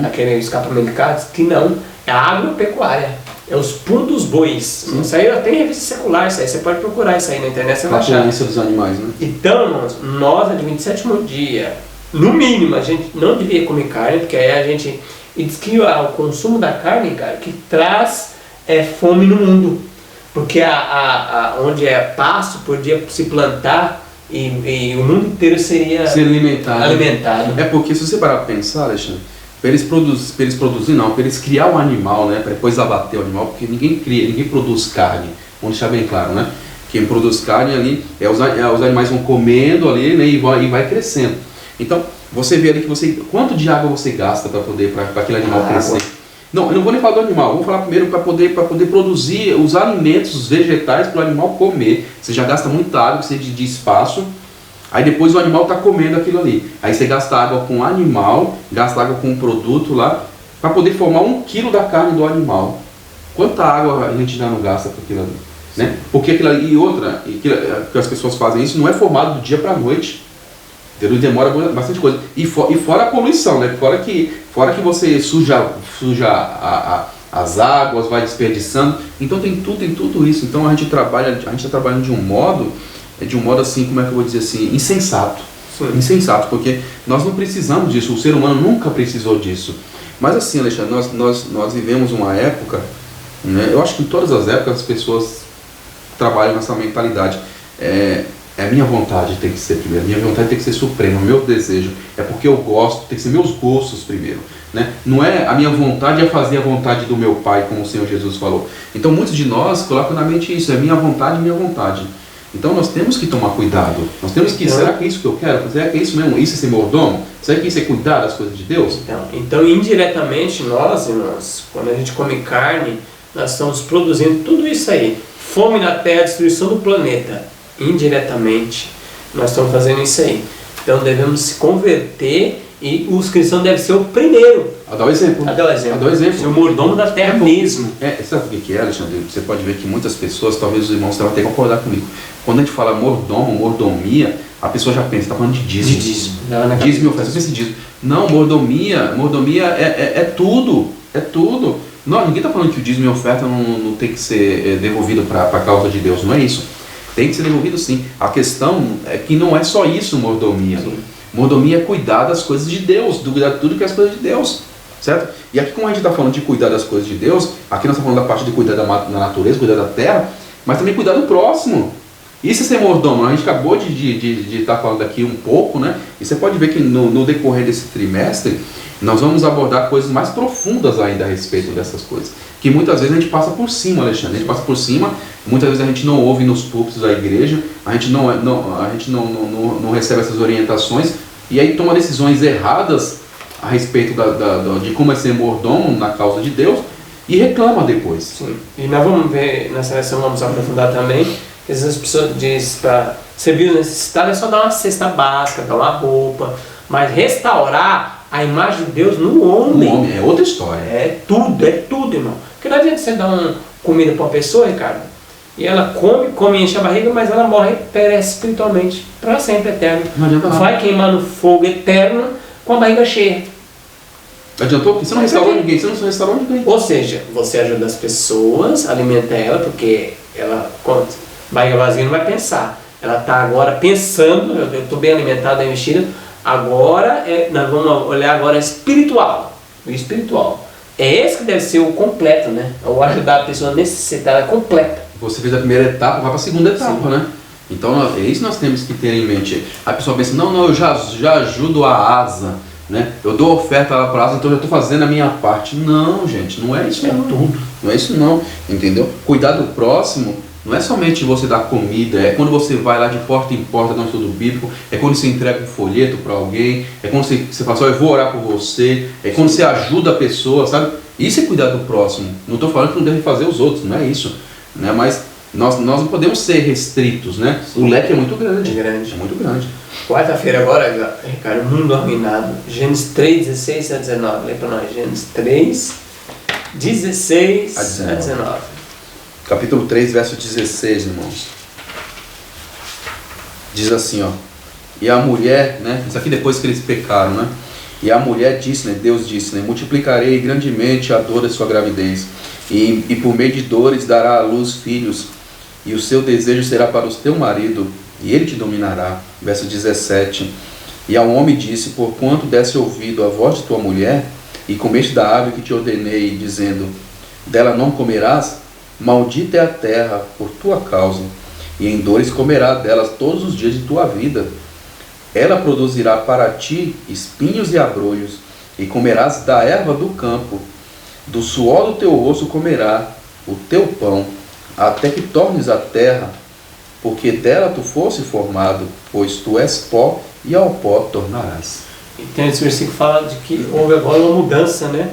Aquele escapamento de carro, que não, é a agropecuária. É os pulos dos bois. Isso aí até em revista secular, isso aí você pode procurar isso aí na internet, você vai achar. A violência dos animais, né? Então, irmãos, nós, Adventista do 7º dia, no mínimo, a gente não devia comer carne, porque aí a gente... E diz que o consumo da carne, cara, que traz fome no mundo. Porque onde é pasto, podia se plantar e o mundo inteiro seria alimentado. É porque se você parar para pensar, Alexandre, para eles criar um animal, né, para depois abater o animal, porque ninguém produz carne, vamos deixar bem claro, né? Quem produz carne ali os animais vão comendo ali, né, e vai crescendo. Então, você vê ali que quanto de água você gasta para aquele animal crescer. Não, eu não vou nem falar do animal, vou falar primeiro para poder produzir os alimentos, os vegetais para o animal comer. Você já gasta muita água, você de espaço. Aí depois o animal está comendo aquilo ali. Aí você gasta água com o animal, gasta água com o produto lá, para poder formar 1 quilo da carne do animal. Quanta água a gente já não gasta com aquilo ali? né? Porque aquilo ali, e outra, que as pessoas fazem isso, não é formado do dia para a noite. Entendeu? Demora bastante coisa. E fora a poluição, né? Fora que você suja as águas, vai desperdiçando. Então tem tudo isso. Então a gente está trabalhando de um modo assim, como é que eu vou dizer assim, insensato. Sim. Insensato, porque nós não precisamos disso, o ser humano nunca precisou disso. Mas assim, Alexandre, nós vivemos uma época, né? Eu acho que em todas as épocas as pessoas trabalham nessa mentalidade. É a minha vontade tem que ser primeiro, minha vontade tem que ser suprema, meu desejo, é porque eu gosto, tem que ser meus gostos primeiro, né? Não é a minha vontade, é fazer a vontade do meu Pai, como o Senhor Jesus falou. Então muitos de nós colocam na mente isso, é minha vontade. Então nós temos que tomar cuidado, nós temos que, será que é isso que eu quero? Será que é isso mesmo? Isso é ser mordomo? Será que isso é cuidar das coisas de Deus? Então indiretamente nós, irmãos, quando a gente come carne, nós estamos produzindo tudo isso aí, fome na terra, destruição do planeta. Indiretamente nós estamos fazendo isso aí. Então devemos se converter e os cristãos devem ser o primeiro a dar o exemplo. Ser o mordomo da terra mesmo. Sabe o que é, Alexandre? Você pode ver que muitas pessoas, talvez os irmãos devem até concordar comigo, quando a gente fala mordomo, mordomia, a pessoa já pensa, está falando de dízimo. Dízimo e oferta, você dízimo. Não, mordomia é tudo. Não, ninguém está falando que o dízimo e oferta não tem que ser devolvido para a causa de Deus, não é isso. Tem que ser devolvido sim. A questão é que não é só isso mordomia. Sim. Mordomia é cuidar das coisas de Deus, cuidar de tudo que é as coisas de Deus, certo? E aqui, como a gente está falando de cuidar das coisas de Deus, aqui nós estamos falando da parte de cuidar da natureza, cuidar da terra, mas também cuidar do próximo. Isso é ser mordomo. A gente acabou de estar falando aqui um pouco, né? E você pode ver que no decorrer desse trimestre, nós vamos abordar coisas mais profundas ainda a respeito dessas coisas. Que muitas vezes a gente passa por cima, Alexandre. A gente passa por cima, muitas vezes a gente não ouve nos púlpitos da igreja, a gente não recebe essas orientações, e aí toma decisões erradas a respeito de como é ser mordomo na causa de Deus, e reclama depois. Sim. E nós vamos ver, nessa lição vamos aprofundar também, que essas pessoas dizem para servir o necessitado é só dar uma cesta básica, dar uma roupa, mas restaurar a imagem de Deus no homem. O homem é outra história. É tudo, irmão. Porque não adianta você dar uma comida para uma pessoa, Ricardo, e ela come, enche a barriga, mas ela morre, perece espiritualmente, para sempre, eterno. Não adianta nada. Vai queimar no fogo eterno com a barriga cheia. Adiantou? Porque você não restaurou ninguém, você não restaurou ninguém. Ou seja, você ajuda as pessoas, alimenta ela, porque ela, quando barriga vazia, não vai pensar. Ela está agora pensando, eu estou bem alimentada, bem vestida, agora nós vamos olhar agora espiritual. O espiritual. É esse que deve ser o completo, né? O ajudar a pessoa necessitada completa. Você fez a primeira etapa, vai para a segunda etapa, né? Então é isso que nós temos que ter em mente. A pessoa pensa, não, eu já ajudo a asa, né? Eu dou oferta lá para a asa, então eu já estou fazendo a minha parte. Não, gente, não é isso não. Tudo. Não é isso não, entendeu? Cuidar do próximo não é somente você dar comida, é quando você vai lá de porta em porta no estudo bíblico, é quando você entrega um folheto para alguém, é quando você fala, eu vou orar por você, é quando você ajuda a pessoa, sabe? Isso é cuidar do próximo. Não estou falando que não deve fazer os outros, não é isso, né? Mas nós não podemos ser restritos, né? Sim. O leque é muito grande. É muito grande. Quarta-feira agora, Ricardo, mundo arruinado. Gênesis 3, 16 a 19. Lê para nós, Gênesis 3, 16 a 19. Capítulo 3, verso 16, irmãos. Diz assim, ó. E a mulher, né? Isso aqui depois que eles pecaram, né? E a mulher disse, né? Deus disse, né? Multiplicarei grandemente a dor da sua gravidez. E por meio de dores dará à luz filhos. E o seu desejo será para o teu marido, e ele te dominará. Verso 17. E ao homem disse, porquanto desse ouvido à voz de tua mulher, e comeste da árvore que te ordenei, dizendo, dela não comerás, maldita é a terra por tua causa, e em dores comerás delas todos os dias de tua vida. Ela produzirá para ti espinhos e abrolhos, e comerás da erva do campo. Do suor do teu rosto comerá o teu pão, até que tornes a terra, porque dela tu fosse formado, pois tu és pó, e ao pó tornarás. Então esse versículo fala de que houve agora uma mudança, né?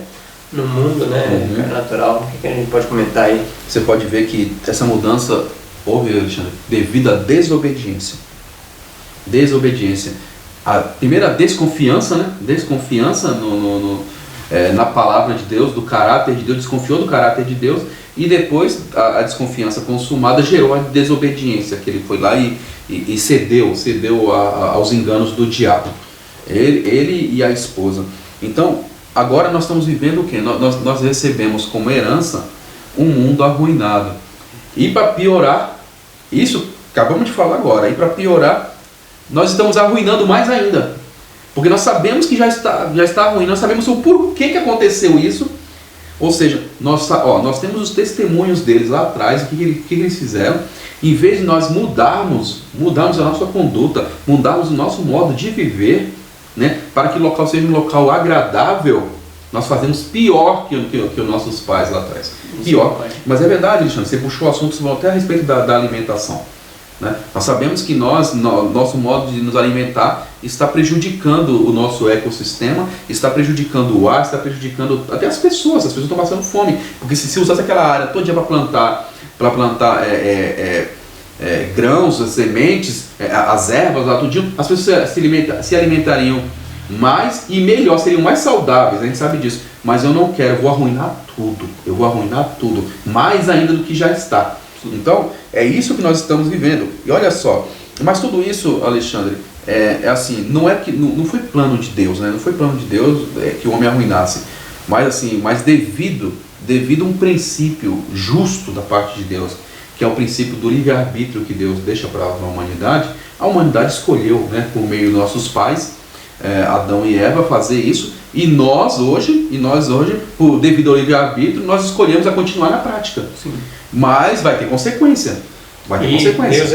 No mundo, né? Natural. O que a gente pode comentar aí? Você pode ver que essa mudança houve, Alexandre, devido à desobediência. Desobediência. A primeira desconfiança, né? Desconfiança na palavra de Deus, do caráter de Deus, desconfiou do caráter de Deus, e depois a desconfiança consumada gerou a desobediência, que ele foi lá e cedeu aos enganos do diabo, ele e a esposa. Então, agora nós estamos vivendo o quê? Nós recebemos como herança um mundo arruinado. E para piorar, isso acabamos de falar agora, e para piorar, nós estamos arruinando mais ainda. Porque nós sabemos que já está ruim, nós sabemos o porquê que aconteceu isso. Ou seja, nós temos os testemunhos deles lá atrás, o que eles fizeram. Em vez de nós mudarmos a nossa conduta, mudarmos o nosso modo de viver, né, para que o local seja um local agradável, nós fazemos pior que os nossos pais lá atrás. Pior. Mas é verdade, Alexandre, você puxou o assunto até a respeito da alimentação. Né? Nós sabemos que nosso modo de nos alimentar está prejudicando o nosso ecossistema, está prejudicando o ar, está prejudicando até as pessoas estão passando fome, porque se usasse aquela área todo dia para plantar grãos, as sementes, as ervas lá tudinho, as pessoas se alimentariam mais e melhor, seriam mais saudáveis, a gente sabe disso. Mas eu não quero, eu vou arruinar tudo, mais ainda do que já está. Então, é isso que nós estamos vivendo. E olha só, mas tudo isso, Alexandre, é assim, não foi plano de Deus, né? Não foi plano de Deus que o homem arruinasse, mas devido a um princípio justo da parte de Deus, que é o princípio do livre-arbítrio que Deus deixa para a humanidade escolheu, né, por meio dos nossos pais, Adão e Eva, fazer isso, e nós hoje, devido ao livre-arbítrio, nós escolhemos a continuar na prática. Sim. Mas vai ter consequência. Deus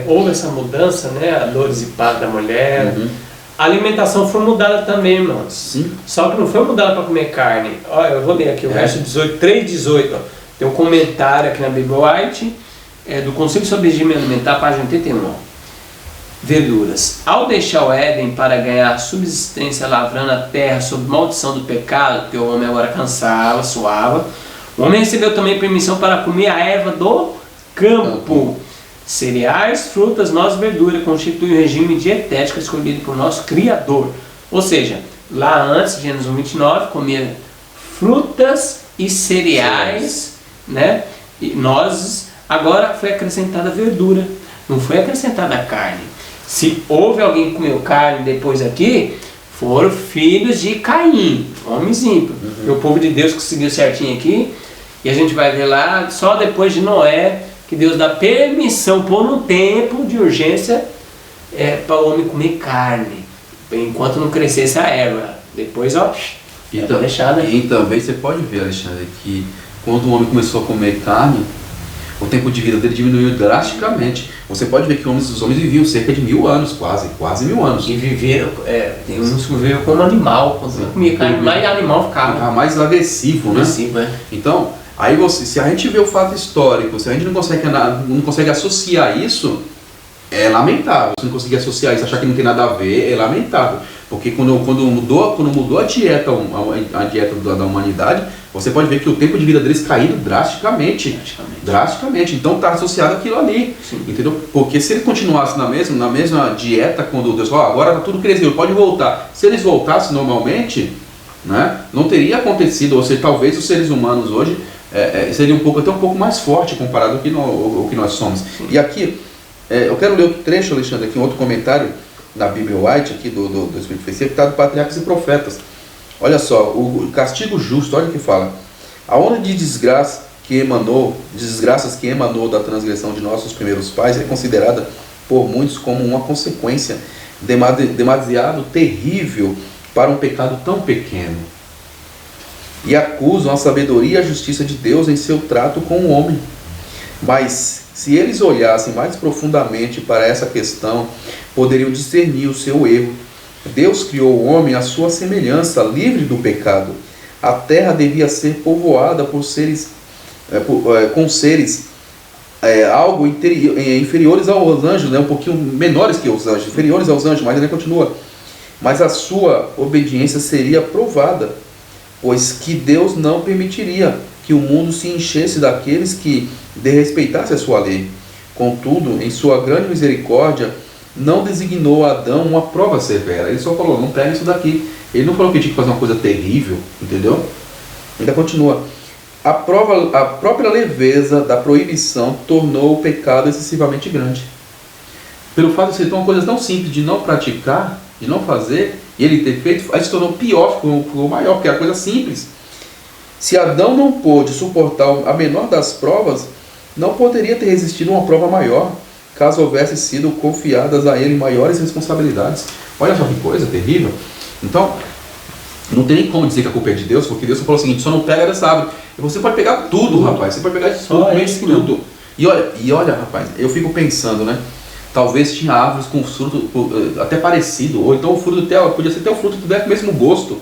houve essa mudança, né? A dores e parto da mulher. Uhum. A alimentação foi mudada também, irmãos. Sim. Só que não foi mudada para comer carne. Olha, eu vou ler aqui o verso 3:18. Tem um comentário aqui na Bíblia White, do Conselho sobre Regime Alimentar, página 81. Verduras. Ao deixar o Éden para ganhar subsistência lavrando a terra sob maldição do pecado, porque o homem agora cansava, suava, o homem recebeu também permissão para comer a erva do campo. Cereais, frutas, nozes e verduras constituem o regime dietético escolhido por nosso Criador. Ou seja, lá antes, Gênesis 1:29, comia frutas e cereais, né? E nozes. Agora foi acrescentada verdura, não foi acrescentada carne. Se houve alguém que comeu carne depois aqui, foram filhos de Caim, homens ímpios. E o povo de Deus que seguiu certinho aqui, e a gente vai ver lá, só depois de Noé, que Deus dá permissão por um tempo de urgência para o homem comer carne, enquanto não crescesse a erva. Depois, deixada. E também você pode ver, Alexandre, que quando o homem começou a comer carne, o tempo de vida dele diminuiu drasticamente. Você pode ver que os homens viviam cerca de 1000 anos, quase 1000 anos. E viveram, tem uns que viveram como animal, quando comia carne, mais animal ficava mais agressivo, né? Então, aí se a gente vê o fato histórico, se a gente não consegue associar isso, é lamentável. Se não conseguir associar isso, achar que não tem nada a ver, é lamentável. Porque quando mudou a dieta da humanidade, você pode ver que o tempo de vida deles caiu drasticamente. Então está associado àquilo ali. Sim. Entendeu? Porque se eles continuassem na mesma dieta, quando Deus falou, agora está tudo crescendo, pode voltar. Se eles voltassem normalmente, né, não teria acontecido. Ou seja, talvez os seres humanos hoje seriam até um pouco mais forte comparado ao que nós somos. Sim. E aqui, eu quero ler outro trecho, Alexandre, aqui um outro comentário da Bíblia White, aqui do Espírito Profecia, que está do Patriarcas e Profetas. Olha só, o castigo justo, olha o que fala. A onda de desgraças que emanou da transgressão de nossos primeiros pais é considerada por muitos como uma consequência demasiado terrível para um pecado tão pequeno. E acusam a sabedoria e a justiça de Deus em seu trato com o homem. Mas se eles olhassem mais profundamente para essa questão, poderiam discernir o seu erro. Deus criou o homem à sua semelhança, livre do pecado. A terra devia ser povoada por seres, com seres algo inferiores aos anjos, né? Um pouquinho menores que os anjos, inferiores aos anjos, mas ele continua. Mas a sua obediência seria provada, pois que Deus não permitiria que o mundo se enchesse daqueles que desrespeitassem a sua lei. Contudo, em sua grande misericórdia, não designou a Adão uma prova severa. Ele só falou, não pega isso daqui. Ele não falou que tinha que fazer uma coisa terrível, entendeu? Ainda continua. A própria leveza da proibição tornou o pecado excessivamente grande. Pelo fato de ser uma coisa tão simples de não praticar, de não fazer, e ele ter feito, aí se tornou pior, ficou maior, porque era coisa simples. Se Adão não pôde suportar a menor das provas, não poderia ter resistido a uma prova maior, caso houvesse sido confiadas a ele maiores responsabilidades. Olha só que coisa terrível. Então, não tem nem como dizer que a culpa é de Deus, porque Deus falou o seguinte: só não pega dessa árvore. E você pode pegar tudo, rapaz. Você pode pegar só tudo. E olha, rapaz, eu fico pensando, né? Talvez tinha árvores com fruto até parecido, ou então o fruto dela podia ser até o fruto do mesmo gosto.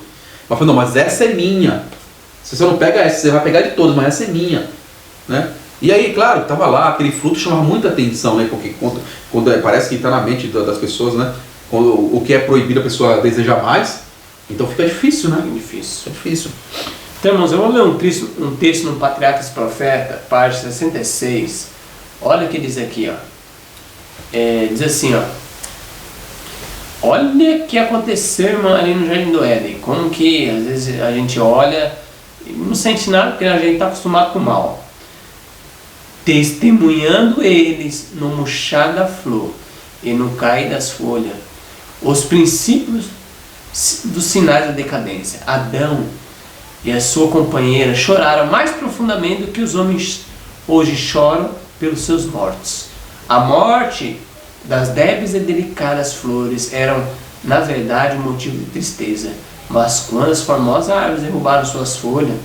Mas falou, não, mas essa é minha. Se você não pega essa, você vai pegar de todas, mas essa é minha, né? E aí, claro, estava lá, aquele fruto chamava muita atenção, né? Porque quando parece que está na mente das pessoas, né? Quando o que é proibido a pessoa deseja mais, então fica difícil, né? Difícil. É difícil. Então, irmãos, eu vou ler um texto no Patriarcas e Profeta, página 66. Olha o que diz aqui, ó. Diz assim, ó. Olha o que aconteceu, irmão, ali no Jardim do Éden. Como que às vezes a gente olha e não sente nada porque a gente está acostumado com o mal. Testemunhando eles no murchar da flor e no cair das folhas, os princípios dos sinais da decadência. Adão e a sua companheira choraram mais profundamente do que os homens hoje choram pelos seus mortos. A morte das débeis e delicadas flores eram, na verdade, um motivo de tristeza. Mas quando as formosas árvores derrubaram suas folhas,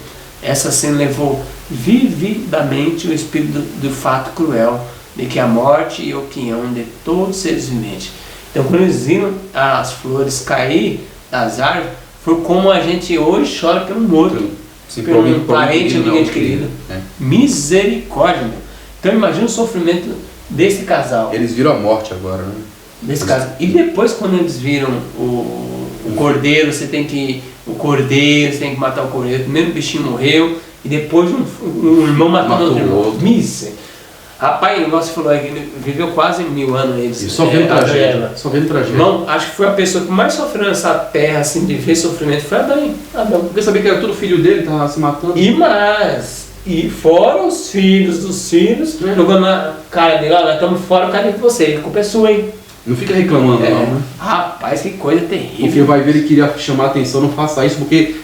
essa cena levou vividamente o espírito do fato cruel de que a morte e o quinhão de todos os seres viventes. Então, quando eles viram as flores cair das árvores, foi como a gente hoje chora pelo morto, pelo um parente, alguém querido. Misericórdia, meu. Então, imagina o sofrimento desse casal. Eles viram a morte agora, né? Desse casal. E depois, quando eles viram o cordeiro, você tem que matar o cordeiro. Primeiro o bichinho morreu, e depois um irmão matou o outro. Misericórdia. Rapaz, igual você falou, ele viveu quase 1000 anos. Eles, e só vendo tragédia. Só vendo tragédia. Irmão, acho que foi a pessoa que mais sofreu nessa terra, assim, de ver sofrimento, foi Adão. Porque sabia que era tudo filho dele, tava se matando. E fora os filhos dos filhos, jogando na cara dele, nós estamos fora, cadê você? A culpa é sua, hein? Não fica reclamando não, né? Rapaz, que coisa terrível. Porque vai ver, ele queria chamar a atenção, não faça isso, porque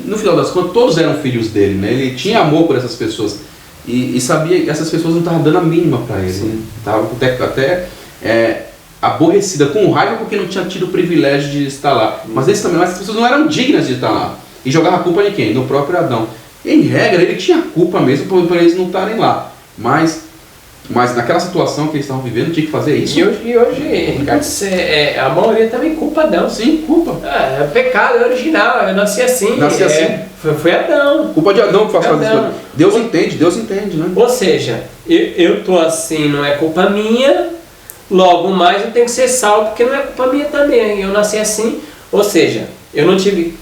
no final das contas todos eram filhos dele, né? Ele tinha amor por essas pessoas. E sabia que essas pessoas não estavam dando a mínima para ele. Né? Estavam até aborrecida, com raiva, porque não tinha tido o privilégio de estar lá. Mas essas pessoas não eram dignas de estar lá. E jogava a culpa de quem? No próprio Adão. Em regra, ele tinha culpa mesmo por eles não estarem lá. Mas naquela situação que eles estavam vivendo, tinha que fazer isso. E hoje Ricardo, a maioria também culpa Adão. Sim, culpa. É pecado, é original, eu nasci assim. Foi Adão. Culpa de Adão que faz fazer isso. Deus entende, né? Ou seja, eu tô assim, não é culpa minha, logo mais eu tenho que ser salvo, porque não é culpa minha também. Eu nasci assim. Ou seja, eu não tive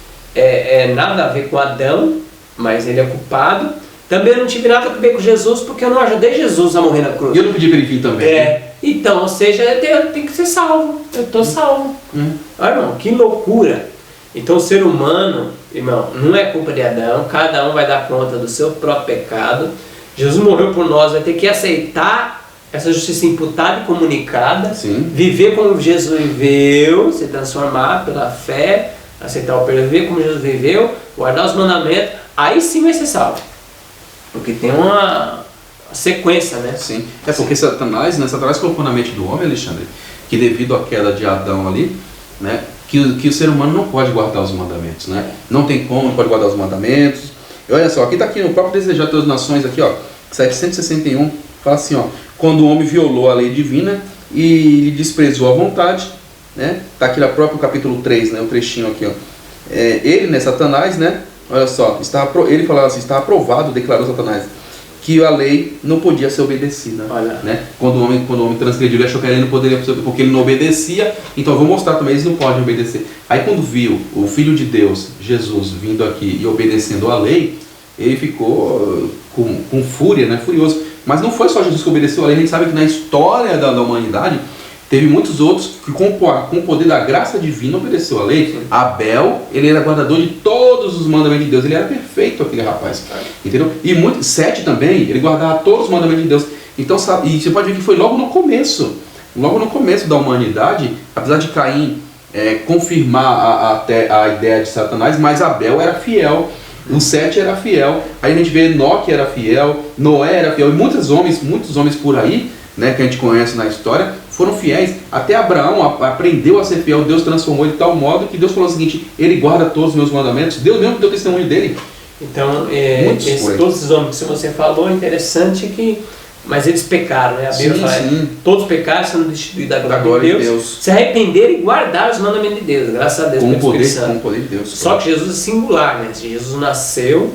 nada a ver com Adão, mas ele é culpado. Também não tive nada a ver com Jesus, porque eu não ajudei Jesus a morrer na cruz. E eu não pedi para ele vir também. Né? Então, ou seja, eu tenho que ser salvo. Eu estou salvo. Olha, irmão, que loucura. Então, o ser humano, irmão, não é culpa de Adão. Cada um vai dar conta do seu próprio pecado. Jesus morreu por nós, vai ter que aceitar essa justiça imputada e comunicada. Sim. Viver como Jesus viveu, se transformar pela fé, aceitar o perdão, viver como Jesus viveu, guardar os mandamentos. Aí sim vai ser salvo. Porque tem uma sequência, né? Sim. Porque Satanás colocou na mente do homem, Alexandre, que devido à queda de Adão ali, né, que o ser humano não pode guardar os mandamentos, né? Não tem como, não pode guardar os mandamentos. E olha só, aqui está aqui no próprio Desejar Todas as Nações, aqui ó, 761, fala assim, ó, quando o homem violou a lei divina e lhe desprezou a vontade, né? Está aqui no próprio capítulo 3, né, o trechinho aqui, ó. Ele, né, Satanás, né? Olha só, ele falava assim, está aprovado, declarou Satanás, que a lei não podia ser obedecida. Né? Quando o homem transgrediu, ele achou que ele não poderia, porque ele não obedecia, então eu vou mostrar também, eles não podem obedecer. Aí quando viu o Filho de Deus, Jesus, vindo aqui e obedecendo a lei, ele ficou com fúria, né? Furioso. Mas não foi só Jesus que obedeceu a lei, a gente sabe que na história da humanidade, Teve muitos outros que com o poder da graça divina obedeceu a lei. Abel, ele era guardador de todos os mandamentos de Deus. Ele era perfeito, aquele rapaz. Entendeu? E Sete também, ele guardava todos os mandamentos de Deus. Então, e você pode ver que foi logo no começo. Logo no começo da humanidade, apesar de Caim confirmar a ideia de Satanás, mas Abel era fiel. O Sete era fiel. Aí a gente vê Enoque era fiel, Noé era fiel. E muitos homens por aí, né, que a gente conhece na história, foram fiéis. Até Abraão aprendeu a ser fiel. Deus transformou ele de tal modo que Deus falou o seguinte: ele guarda todos os meus mandamentos. Deus mesmo deu testemunho dele. Então, todos esses homens que você falou, é interessante que... Mas eles pecaram, né? A Bíblia fala, todos pecaram, sendo destituídos da glória de Deus, se arrependeram e guardaram os mandamentos de Deus, graças a Deus, com o poder de Deus. Só que Jesus é singular, né? Jesus nasceu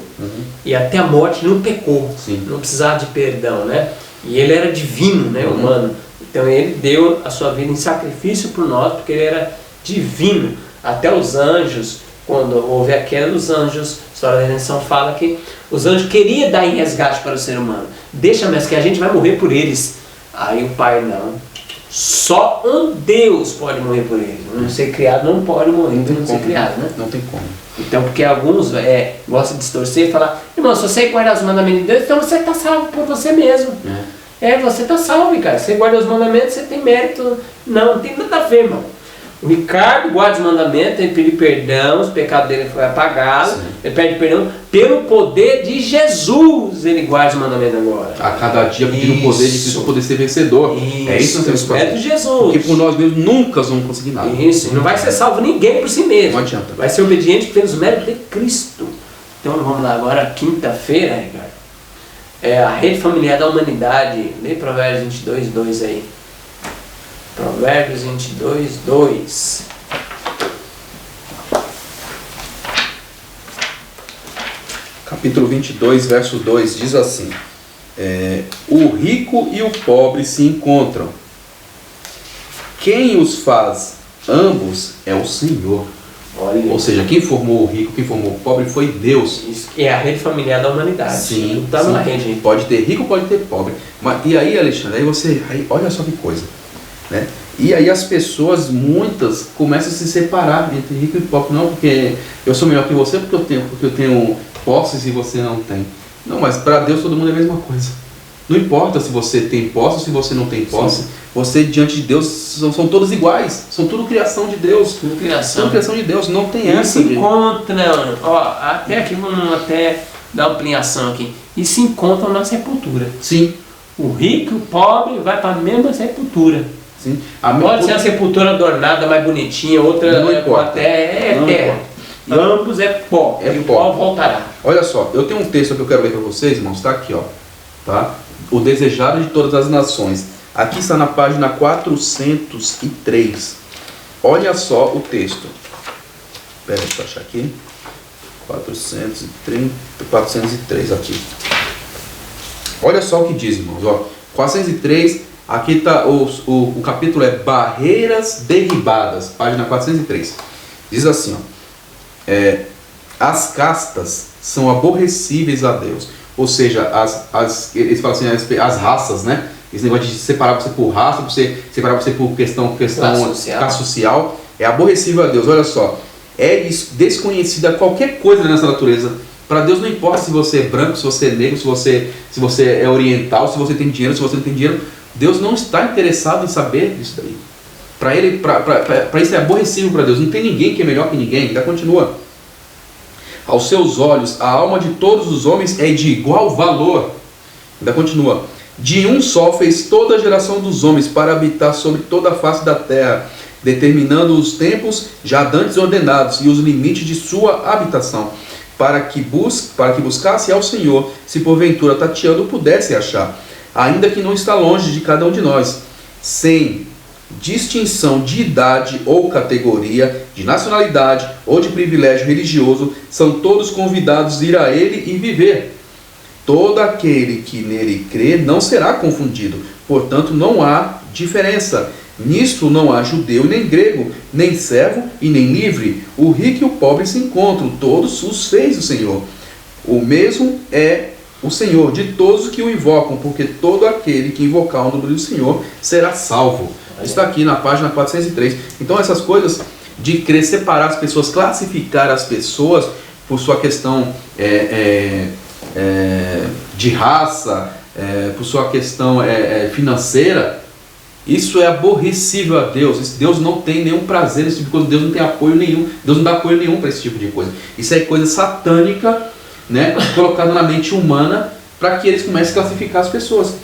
e até a morte não pecou, não precisava de perdão, né? E ele era divino, né? Humano. Então ele deu a sua vida em sacrifício por nós, porque ele era divino. Até os anjos, quando houve a queda dos anjos, a história da redenção fala que os anjos queriam dar em resgate para o ser humano. Deixa, mas que a gente vai morrer por eles. Aí o pai, não. Só um Deus pode morrer por eles. Um ser criado não pode morrer por não ser criado, né? Não tem como. Então, porque alguns gostam de distorcer e falar: irmão, se você guardar os mandamentos de Deus, então você está salvo por você mesmo. Você está salvo, cara. Você guarda os mandamentos, você tem mérito. Não tem nada a ver, irmão. O Ricardo guarda os mandamentos, ele pediu perdão, os pecados dele foram apagados, ele pede perdão, pelo poder de Jesus ele guarda os mandamentos agora. A cada dia pedindo o poder de Cristo poder ser vencedor. É isso que nós temos que fazer. É de Jesus. Porque por nós mesmos nunca vamos conseguir nada. Isso, não vai ser salvo ninguém por si mesmo. Não adianta. Vai ser obediente pelos méritos de Cristo. Então vamos lá, agora quinta-feira, Ricardo. A rede familiar da humanidade. Lê Provérbios 22, 2 aí. Provérbios 22, 2. Capítulo 22, verso 2 diz assim: o rico e o pobre se encontram. Quem os faz ambos é o Senhor. Olha. Ou seja, quem formou o rico, quem formou o pobre foi Deus. Isso é a rede familiar da humanidade. Sim, tá na rede. Pode ter rico, pode ter pobre. E aí, Alexandre, olha só que coisa. Né? E aí as pessoas, muitas, começam a se separar entre rico e pobre. Não porque eu sou melhor que você, porque eu tenho posses e você não tem. Não, mas para Deus todo mundo é a mesma coisa. Não importa se você tem posse ou se você não tem posse. Sim. Você diante de Deus são todos iguais. São tudo criação de Deus. Tudo criação. Tudo criação de Deus. Não tem essa. Se encontram, até aqui vamos até dar uma ampliação aqui. E se encontram na sepultura. Sim. O rico e o pobre vai para a mesma sepultura. Sim. Pode ser a sepultura adornada, mais bonitinha, outra não importa. Até terra. Ambos é pó. E o pó voltará. Olha só, eu tenho um texto que eu quero ler para vocês, irmãos. Está aqui, ó. Tá? O desejado de todas as nações. Aqui está na página 403. Olha só o texto. Espera, deixa eu achar aqui. 403 aqui. Olha só o que diz, irmãos. Ó, 403, aqui está o capítulo é Barreiras Derribadas, página 403. Diz assim, ó, as castas são aborrecíveis a Deus. Ou seja, eles falam assim, as raças, né? Esse negócio de separar você por raça, separar você por questão classe social, é aborrecível a Deus. Olha só, é desconhecida qualquer coisa nessa natureza. Para Deus não importa se você é branco, se você é negro, se você é oriental, se você tem dinheiro, se você não tem dinheiro. Deus não está interessado em saber disso daí. Para isso é aborrecível para Deus. Não tem ninguém que é melhor que ninguém. Ainda continua. Aos seus olhos, a alma de todos os homens é de igual valor. Ainda continua. De um só fez toda a geração dos homens para habitar sobre toda a face da terra, determinando os tempos já dantes ordenados e os limites de sua habitação, para que buscasse ao Senhor, se porventura tateando pudesse achar, ainda que não está longe de cada um de nós, sem distinção de idade ou categoria, de nacionalidade ou de privilégio religioso, são todos convidados a ir a ele e viver. Todo aquele que nele crê não será confundido, portanto não há diferença. Nisto não há judeu nem grego, nem servo e nem livre. O rico e o pobre se encontram, todos os fez o Senhor. O mesmo é o Senhor de todos que o invocam, porque todo aquele que invocar o nome do Senhor será salvo. Isso está aqui na página 403. Então essas coisas de querer separar as pessoas, classificar as pessoas por sua questão de raça, por sua questão financeira, isso é aborrecível a Deus. Deus não tem nenhum prazer nesse tipo de coisa. Deus não tem apoio nenhum. Deus não dá apoio nenhum para esse tipo de coisa. Isso é coisa satânica, né, colocada na mente humana para que eles comecem a classificar as pessoas.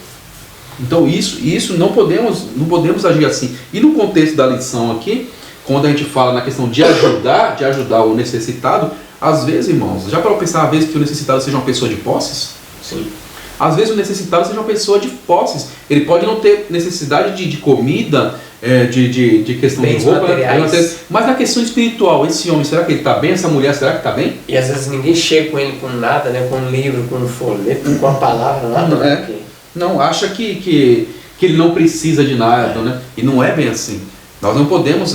Então isso não podemos agir assim. E no contexto da lição aqui, quando a gente fala na questão de ajudar o necessitado, às vezes, irmãos, já para pensar às vezes que o necessitado seja uma pessoa de posses? Sim. Às vezes o necessitado seja uma pessoa de posses. Ele pode não ter necessidade de comida, de questão Bens de roupa, materiais. mas na questão espiritual, esse homem, será que ele está bem? Essa mulher, será que está bem? E às vezes ninguém chega com ele com nada, né? Com um livro, com um folheto, com a palavra, nada. Não, acha que ele não precisa de nada, né? E não é bem assim. Nós não podemos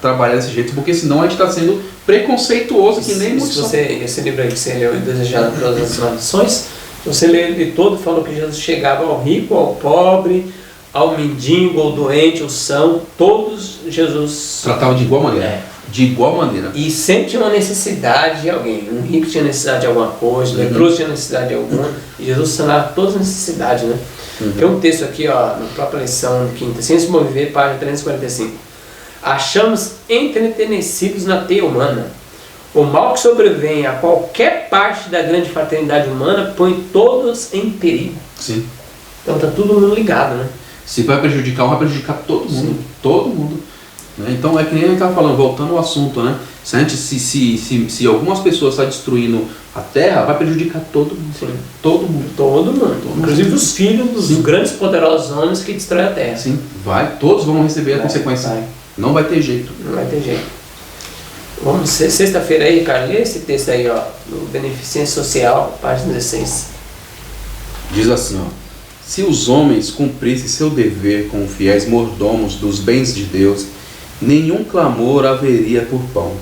trabalhar desse jeito, porque senão a gente está sendo preconceituoso, que nem muitos são. Esse livro aí que você leu, Desejado pelas as Nações, você lê ele todo, falou que Jesus chegava ao rico, ao pobre, ao mendigo, ao doente, ao são, todos Jesus tratava de igual maneira. De igual maneira. E sempre tinha uma necessidade de alguém. Um rico tinha necessidade de alguma coisa, o leproso tinha necessidade de alguma, e Jesus sanava todas as necessidades, né? Tem um texto aqui, ó, na própria lição quinta, Sem se mover, página 345. Achamos entretenecidos na teia humana. O mal que sobrevém a qualquer parte da grande fraternidade humana põe todos em perigo. Sim. Então tá todo mundo ligado, né? Se vai prejudicar um, vai prejudicar todo mundo. Sim. Todo mundo. Né? Então é que nem a gente estava falando, voltando ao assunto, né? Se algumas pessoas estão destruindo a terra, vai prejudicar todo mundo. Sim. Todo mundo. Todo mundo. Inclusive os filhos dos grandes poderosos homens que destroem a terra. Sim, vai. Todos vão receber a consequência. Vai. Não vai ter jeito. Não vai ter jeito. Vamos, sexta-feira aí, Ricardo, lê esse texto aí, ó, do Beneficência Social, página 16. Diz assim, ó: se os homens cumprissem seu dever como fiéis mordomos dos bens de Deus, nenhum clamor haveria por pão,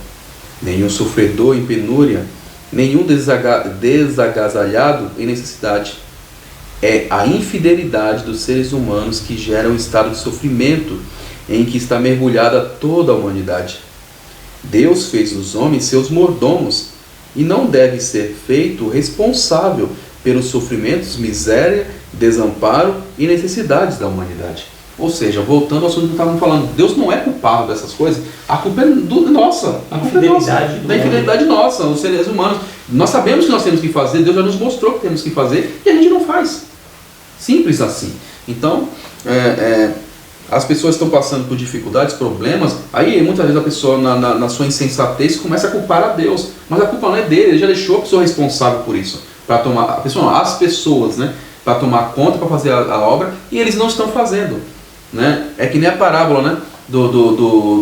nenhum sofredor em penúria, nenhum desagasalhado em necessidade. É a infidelidade dos seres humanos que gera um estado de sofrimento em que está mergulhada toda a humanidade. Deus fez os homens seus mordomos e não deve ser feito responsável pelos sofrimentos, miséria, desamparo e necessidades da humanidade. Ou seja, voltando ao assunto que estávamos falando, Deus não é culpado dessas coisas, a culpa é nossa, a culpa é nossa, da infidelidade nossa, os seres humanos. Nós sabemos que nós temos que fazer, Deus já nos mostrou que temos que fazer e a gente não faz. Simples assim. Então, as pessoas estão passando por dificuldades, problemas, aí muitas vezes a pessoa na sua insensatez começa a culpar a Deus, mas a culpa não é dele, ele já deixou a pessoa responsável por isso, para tomar, as pessoas, né, para tomar conta, para fazer a obra, e eles não estão fazendo, né? É que nem a parábola, né,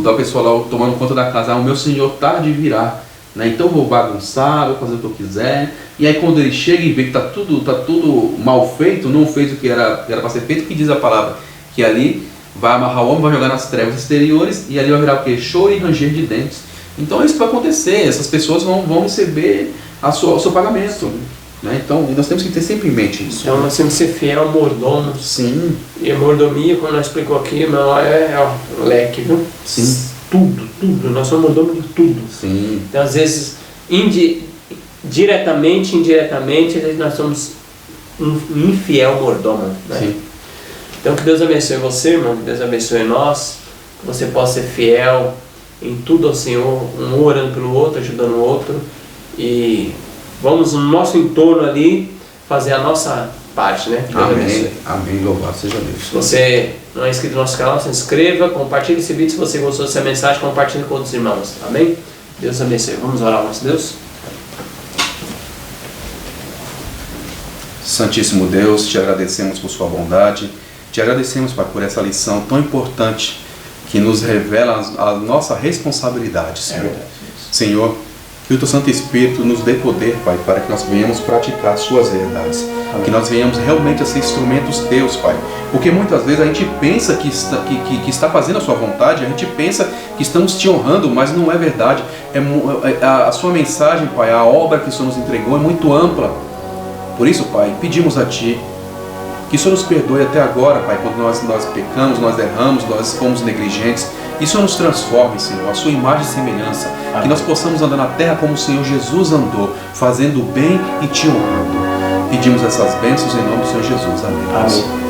da pessoa lá tomando conta da casa, o meu senhor tarde de virar, né, então eu vou bagunçar, vou fazer o que eu quiser, e aí quando ele chega e vê que está tudo mal feito, não fez o que era para ser feito, que diz a palavra, que ali vai amarrar o homem, vai jogar nas trevas exteriores, e ali vai virar o quê? Choro e ranger de dentes. Então isso vai acontecer, essas pessoas vão receber o seu pagamento. Né? Então nós temos que ter sempre em mente isso. Então nós temos que ser fiel ao mordomo. Sim. E a mordomia, como nós explicou aqui, é leque, viu? Sim. Tudo. Nós somos mordomos de tudo. Sim. Então às vezes, diretamente, indiretamente, nós somos um infiel mordomo. Né? Sim. Então que Deus abençoe você, irmão, que Deus abençoe nós, que você possa ser fiel em tudo ao Senhor, um orando pelo outro, ajudando o outro, e vamos no nosso entorno ali fazer a nossa parte, né? Deus Amém, abençoe. amém, louvado seja Deus. Se você não é inscrito no nosso canal, se inscreva, compartilhe esse vídeo, se você gostou dessa mensagem, compartilhe com outros irmãos, amém? Deus abençoe. Vamos orar ao nosso Deus? Santíssimo Deus, te agradecemos por sua bondade, te agradecemos, Pai, por essa lição tão importante que nos revela a nossa responsabilidade, Senhor. Senhor, que o Teu Santo Espírito nos dê poder, Pai, para que nós venhamos praticar suas verdades. Amém. Que nós venhamos realmente a ser instrumentos Teus, Pai. Porque muitas vezes a gente pensa que está fazendo a sua vontade, a gente pensa que estamos te honrando, mas não é verdade. A sua mensagem, Pai, a obra que o Senhor nos entregou é muito ampla. Por isso, Pai, pedimos a Ti Que o Senhor nos perdoe até agora, Pai, quando nós pecamos, nós erramos, nós fomos negligentes. Que o Senhor nos transforme, Senhor, a sua imagem e semelhança. Amém. Que nós possamos andar na terra como o Senhor Jesus andou, fazendo o bem e te honrando. Pedimos essas bênçãos em nome do Senhor Jesus. Amém. Amém.